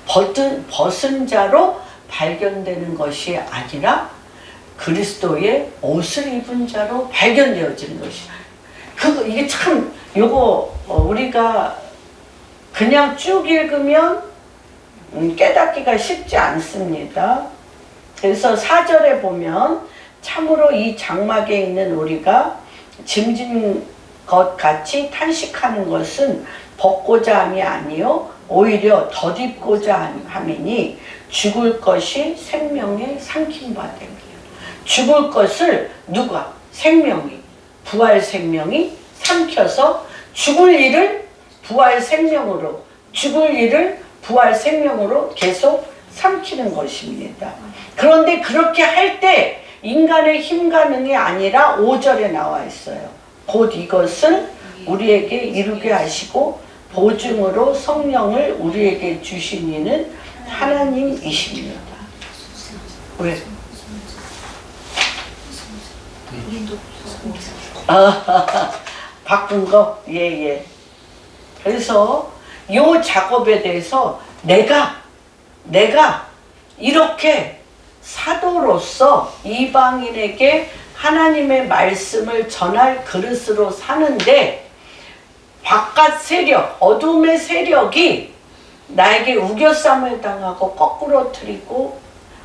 [SPEAKER 1] 벗은 자로 발견되는 것이 아니라 그리스도의 옷을 입은 자로 발견되어지는 것이다. 이게 참 요거 우리가 그냥 쭉 읽으면 깨닫기가 쉽지 않습니다. 그래서 4절에 보면 참으로 이 장막에 있는 우리가 짐진 것 같이 탄식하는 것은 벗고자 함이 아니요 오히려 덧입고자 함이니 죽을 것이 생명에 삼킴 바 됨이요. 죽을 것을 누가? 생명이, 부활 생명이 삼켜서 죽을 일을 부활 생명으로 계속 삼키는 것입니다. 그런데 그렇게 할 때 인간의 힘과 능이 아니라 5절에 나와 있어요. 곧 이것을 우리에게 이루게 하시고 보증으로 성령을 우리에게 주신 이는 하나님이십니다. 왜? 바꾼 거? 예. 그래서 요 작업에 대해서 내가 이렇게 사도로서 이방인에게 하나님의 말씀을 전할 그릇으로 사는데 바깥 세력, 어둠의 세력이 나에게 우겨쌈을 당하고 거꾸로 트리고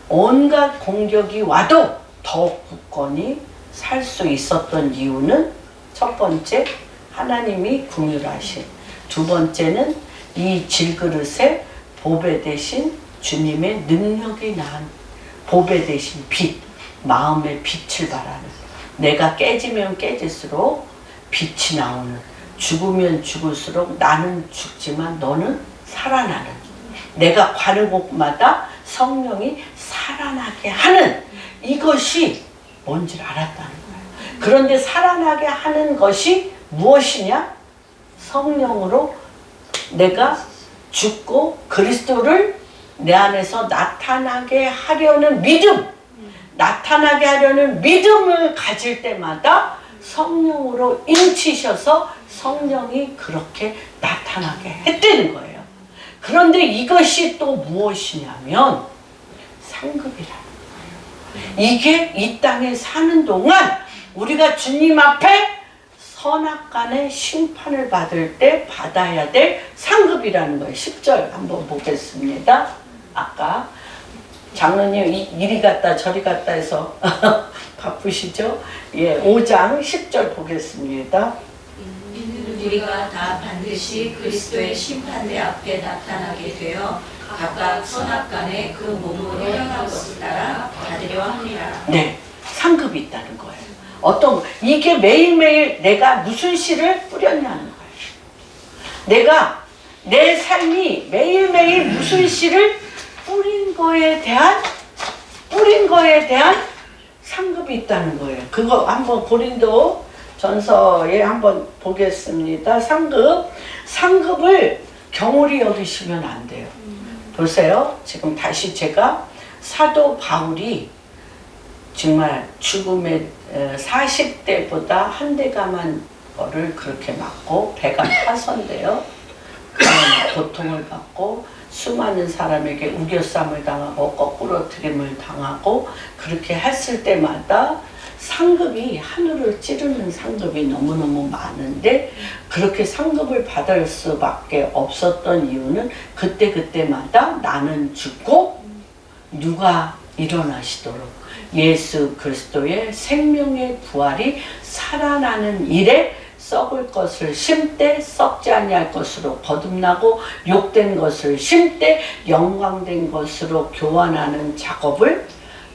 [SPEAKER 1] 온갖 공격이 와도 더욱 굳건히 살 수 있었던 이유는 첫 번째, 하나님이 긍휼하신, 두 번째는 이 질그릇에 보배 대신 주님의 능력이 난 보배 대신 빛, 마음의 빛을 바라는, 내가 깨지면 깨질수록 빛이 나오는, 죽으면 죽을수록 나는 죽지만 너는 살아나는, 내가 가는 곳마다 성령이 살아나게 하는, 이것이 뭔지를 알았다는 거예요. 그런데 살아나게 하는 것이 무엇이냐? 성령으로 내가 죽고 그리스도를 내 안에서 나타나게 하려는 믿음을 가질 때마다 성령으로 인치셔서 성령이 그렇게 나타나게 했다는 거예요. 그런데 이것이 또 무엇이냐면 상급이라는 거예요. 이게 이 땅에 사는 동안 우리가 주님 앞에 선악간의 심판을 받을 때 받아야 될 상급이라는 거예요. 10절 한번 보겠습니다. 아까 장로님 이리 갔다 저리 갔다 해서 바쁘시죠? 예, 5장 10절 보겠습니다.
[SPEAKER 2] 우리가 다 반드시 그리스도의 심판대 앞에 나타나게 되어 각각 선악간에 그 몸으로 행한 것을 따라 받으려 합니다.
[SPEAKER 1] 네, 상급이 있다는 거예요. 이게 매일매일 내가 무슨 씨를 뿌렸냐는 거예요. 내가 내 삶이 매일매일 무슨 씨를 뿌린 거에 대한 상급이 있다는 거예요. 그거 한번 고린도 전서에 한번 보겠습니다. 상급을 경홀히 여기시면 안 돼요. 보세요. 지금 다시 제가 사도 바울이 정말 죽음의 40대보다 한 대감한 거를 그렇게 맞고 배가 파선돼요. 그런 고통을 받고 수많은 사람에게 우겨쌈을 당하고 거꾸로 트림을 당하고 그렇게 했을 때마다 상급이 하늘을 찌르는 상급이 너무너무 많은데 그렇게 상급을 받을 수밖에 없었던 이유는 그때마다 나는 죽고 누가 일어나시도록 예수 그리스도의 생명의 부활이 살아나는 일에 썩을 것을 심되 썩지 아니할 것으로 거듭나고 욕된 것을 심되 영광된 것으로 교환하는 작업을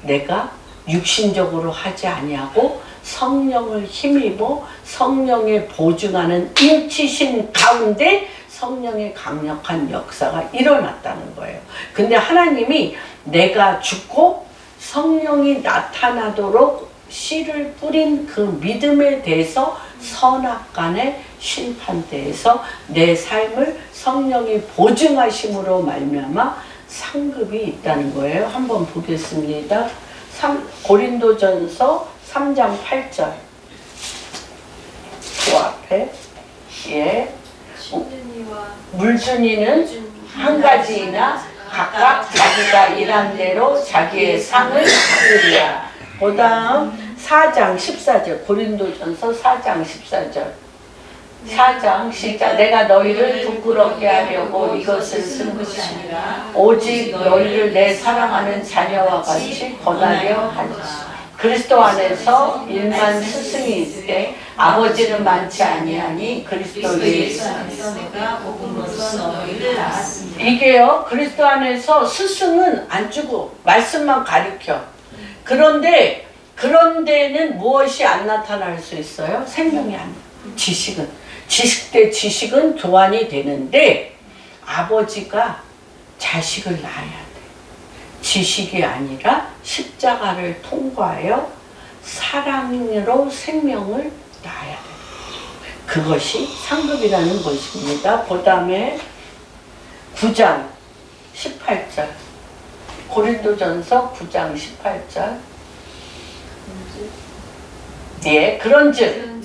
[SPEAKER 1] 내가 육신적으로 하지 아니하고 성령을 힘입어 성령의 보증하는 인치신 가운데 성령의 강력한 역사가 일어났다는 거예요. 근데 하나님이 내가 죽고 성령이 나타나도록 씨를 뿌린 그 믿음에 대해서 선악간의 심판대에서 내 삶을 성령이 보증하심으로 말미암아 상급이 있다는 거예요. 한번 보겠습니다. 고린도전서 3장 8절. 그 앞에 물주니는 한 가지이나 각각 자기가 일한 대로 자기의 상을 받으리라. 그 다음 4장 14절. 고린도전서 4장 14절. 4장 시작. 내가 너희를 부끄럽게 하려고 이것을 쓴 것이 아니라 오직 너희를 내 사랑하는 자녀와 같이 권하려 하지. 그리스도 안에서 일만 스승이 있을 때 아버지는 많지 아니하니 그리스도 예수
[SPEAKER 2] 안에서 내가 복음으로써 너희를 낳았습니다.
[SPEAKER 1] 이게요, 그리스도 안에서 스승은 안 주고 말씀만 가르쳐. 그런데 그런 데는 무엇이 안 나타날 수 있어요? 생명이 안 나타나요. 지식 대 지식은 교환이 되는데 아버지가 자식을 낳아야 돼. 지식이 아니라 십자가를 통과하여 사랑으로 생명을 낳아야 돼. 그것이 상급이라는 것입니다. 그 다음에 9장 18절. 고린도전서 9장 18절. 예, 그런즉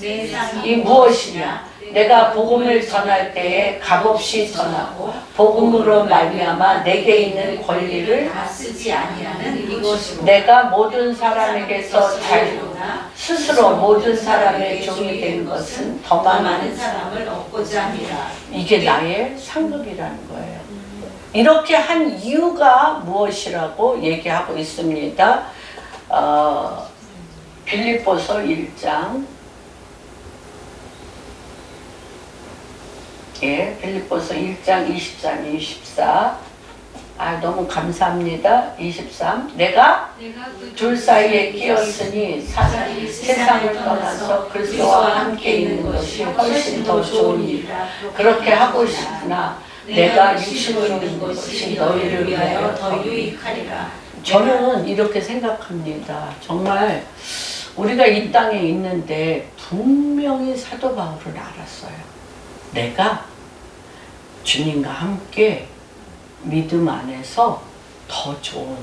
[SPEAKER 1] 이 무엇이냐? 내가 복음을 전할 때에 값없이 전하고 복음으로 말미암아 내게 있는 권리를
[SPEAKER 2] 다 쓰지 아니하는 이것이로
[SPEAKER 1] 내가 모든 사람에게서 자유로나 스스로 모든 사람의 종이 된 것은 더 많은
[SPEAKER 2] 사람을 얻고자 함이라.
[SPEAKER 1] 이게 나의 상급이라는 거예요. 이렇게 한 이유가 무엇이라고 얘기하고 있습니다. 빌립보서 1장. 예, 빌립보서 1장 23, 24. 너무 감사합니다. 23. 내가 둘 사이에 끼었으니 세상을 떠나서 그리스도와 함께 있는 것이 훨씬 더 좋은 일이라. 그렇게 하고 싶으나 내가 육신으로 있는 것이 너희를 위하여 더 유익하리라. 저는 이렇게 생각합니다. 정말 우리가 이 땅에 있는데 분명히 사도 바울은 알았어요. 내가 주님과 함께 믿음 안에서 더 좋은,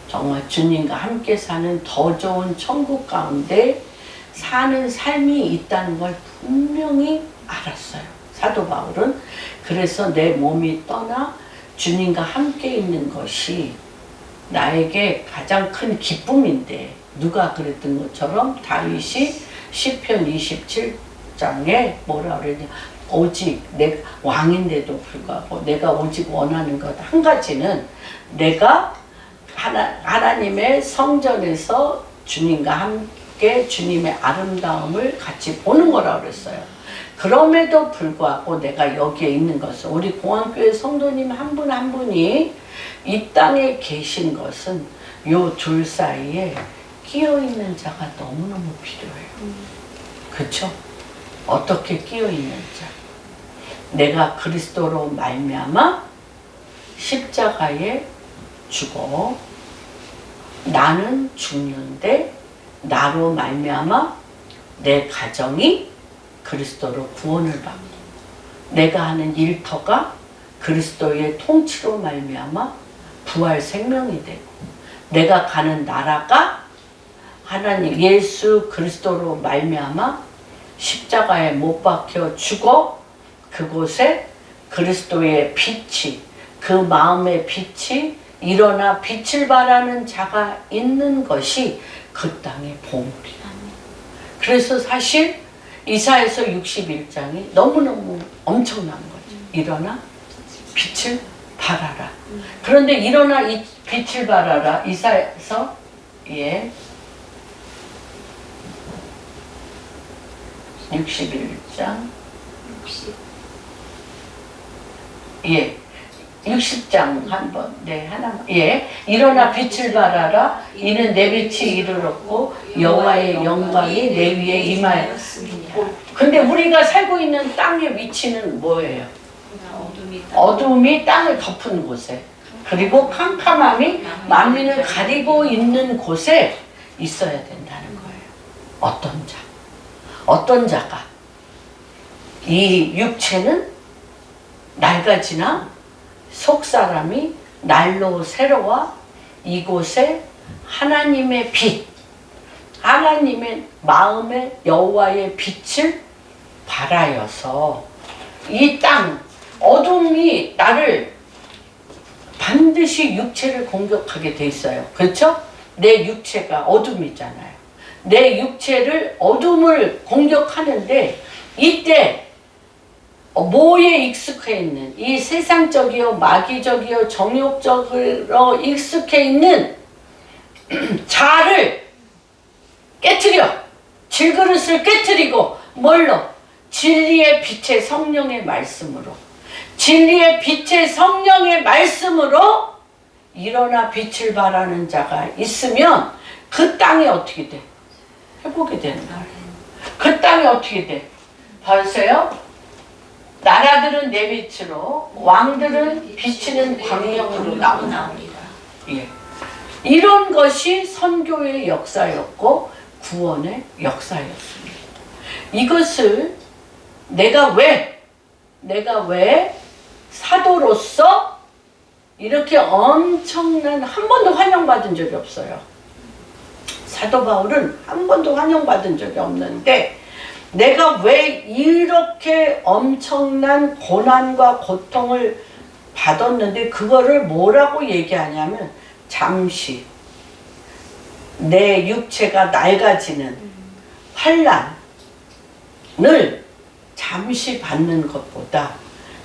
[SPEAKER 1] 정말 주님과 함께 사는 더 좋은 천국 가운데 사는 삶이 있다는 걸 분명히 알았어요. 사도 바울은. 그래서 내 몸이 떠나 주님과 함께 있는 것이 나에게 가장 큰 기쁨인데, 누가 그랬던 것처럼 다윗이 시편 27장에 뭐라 그러냐, 오직 내 왕인데도 불구하고 내가 오직 원하는 것 한 가지는 내가 하나님의 성전에서 주님과 함께 주님의 아름다움을 같이 보는 거라고 그랬어요. 그럼에도 불구하고 내가 여기에 있는 것은, 우리 공안교회 성도님 한 분 한 분이 이 땅에 계신 것은 요 둘 사이에 끼어 있는 자가 너무너무 필요해요. 그렇죠? 어떻게 끼어 있는 자? 내가 그리스도로 말미암아 십자가에 죽어 나는 죽는데 나로 말미암아 내 가정이 그리스도로 구원을 받고 내가 하는 일터가 그리스도의 통치로 말미암아 부활 생명이 되고 내가 가는 나라가 하나님 예수 그리스도로 말미암아 십자가에 못 박혀 죽어 그곳에 그리스도의 빛이, 그 마음의 빛이 일어나 빛을 발하는 자가 있는 것이 그 땅의 보물이다. 그래서 사실 이사야서 61장이 너무너무 엄청난 거죠. 일어나 빛을 발하라. 그런데 일어나 이 빛을 발하라. 이사야서 61장 60장 한번 하나만. 일어나 빛을 발하라. 이는 내 빛이 이르렀고 여호와의 영광이 내 위에 임하였습니다. 근데 우리가 살고 있는 땅의 위치는 뭐예요? 어둠이 땅을 덮은 곳에, 그리고 캄캄함이 만민을 가리고 있는 곳에 있어야 된다는 어떤 자? 어떤 자가? 이 육체는 낡아지나 속사람이 날로 새로와 이곳에 하나님의 빛, 하나님의 마음의 여호와의 빛을 발하여서 이 땅 어둠이 나를 반드시 육체를 공격하게 돼 있어요. 그렇죠? 내 육체가 어둠이잖아요. 내 육체를 어둠을 공격하는데 이때 뭐에 익숙해 있는 이 세상적이요 마귀적이요 정욕적으로 익숙해 있는 자를 깨트려 질그릇을 깨트리고 뭘로? 진리의 빛의 성령의 말씀으로 진리의 빛의 성령의 말씀으로 일어나 빛을 발하는 자가 있으면 그 땅이 어떻게 돼? 회복이 되는 거예요. 그 땅이 어떻게 돼? 보세요. 나라들은 내 빛으로 왕들은 비치는 광명으로 나오리라. 예. 이런 것이 선교의 역사였고 구원의 역사였습니다. 이것을 내가 왜 사도로서 이렇게 엄청난 한 번도 환영받은 적이 없어요. 사도 바울은 한 번도 환영받은 적이 없는데 내가 왜 이렇게 엄청난 고난과 고통을 받았는데 그거를 뭐라고 얘기하냐면 잠시 내 육체가 낡아지는 환난을 잠시 받는 것보다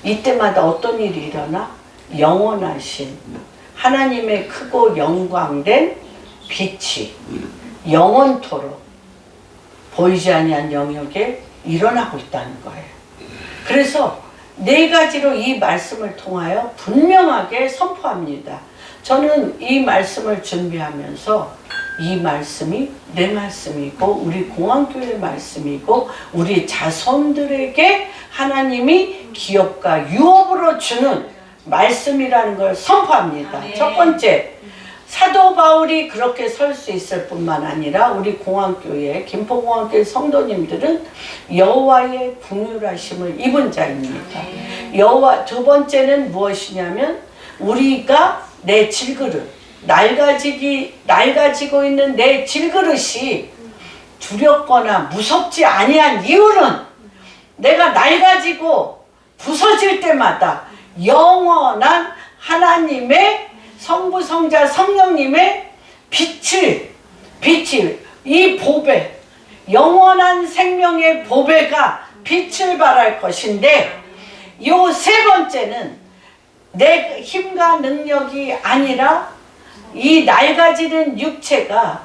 [SPEAKER 1] 이때마다 어떤 일이 일어나? 영원하신 하나님의 크고 영광된 빛이 영원토록 보이지 아니한 영역에 일어나고 있다는 거예요. 그래서 네 가지로 이 말씀을 통하여 분명하게 선포합니다. 저는 이 말씀을 준비하면서 이 말씀이 내 말씀이고 우리 공안교회 말씀이고 우리 자손들에게 하나님이 기업과 유업으로 주는 말씀이라는 걸 선포합니다.
[SPEAKER 2] 아멘.
[SPEAKER 1] 첫 번째, 사도 바울이 그렇게 설 수 있을 뿐만 아니라 우리 공안교회 김포공안교회 성도님들은 여호와의 긍휼하심을 입은 자입니다. 여호와 두 번째는 무엇이냐면 우리가 내 질그릇 낡아지고 있는 내 질그릇이 두렵거나 무섭지 아니한 이유는 내가 낡아지고 부서질 때마다 영원한 하나님의 성부 성자 성령님의 빛이 이 보배 영원한 생명의 보배가 빛을 발할 것인데 요 세 번째는 내 힘과 능력이 아니라 이 낡아지는 육체가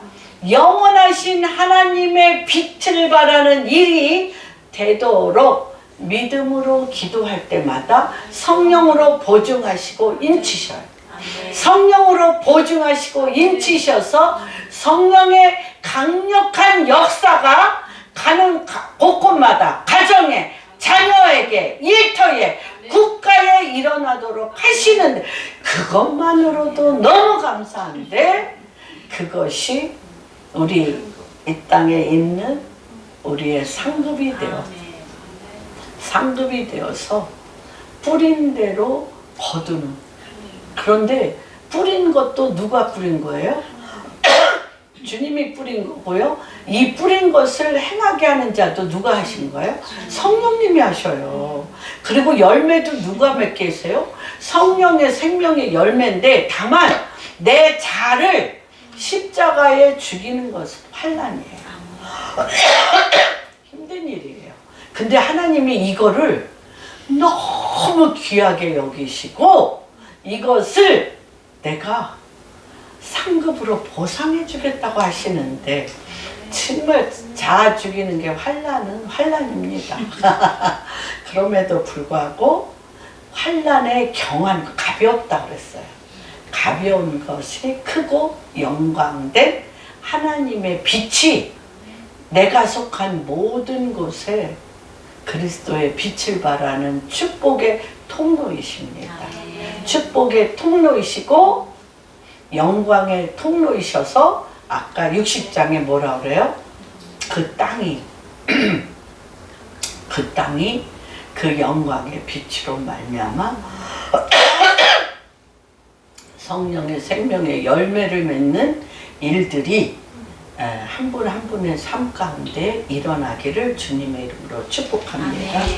[SPEAKER 1] 영원하신 하나님의 빛을 발하는 일이 되도록 믿음으로 기도할 때마다 성령으로 보증하시고 인치셔요. 성령으로 보증하시고 인치셔서 성령의 강력한 역사가 가는 곳곳마다 가정에 자녀에게 일터에 국가에 일어나도록 하시는 그것만으로도 너무 감사한데 그것이 우리 이 땅에 있는 우리의 상급이 되어서 뿌린 대로 거두는 그런데 뿌린 것도 누가 뿌린 거예요? 주님이 뿌린 거고요. 이 뿌린 것을 행하게 하는 자도 누가 하신 거예요? 성령님이 하셔요. 그리고 열매도 누가 맺게 했어요? 성령의 생명의 열매인데 다만 내 자를 십자가에 죽이는 것은 환난이에요. 힘든 일이에요. 근데 하나님이 이거를 너무 귀하게 여기시고 이것을 내가 상급으로 보상해 주겠다고 하시는데 정말 자아 죽이는 게 환난은 환난입니다. 그럼에도 불구하고 환난에 경한 가볍다 그랬어요. 가벼운 것이 크고 영광된 하나님의 빛이 내가 속한 모든 곳에 그리스도의 빛을 발하는 축복의 통로이십니다. 축복의 통로이시고 영광의 통로이셔서 아까 60장에 뭐라 그래요? 그 땅이 그 땅이 그 영광의 빛으로 말미암아 성령의 생명의 열매를 맺는 일들이 한 분 한 분의 삶 가운데 일어나기를 주님의 이름으로 축복합니다.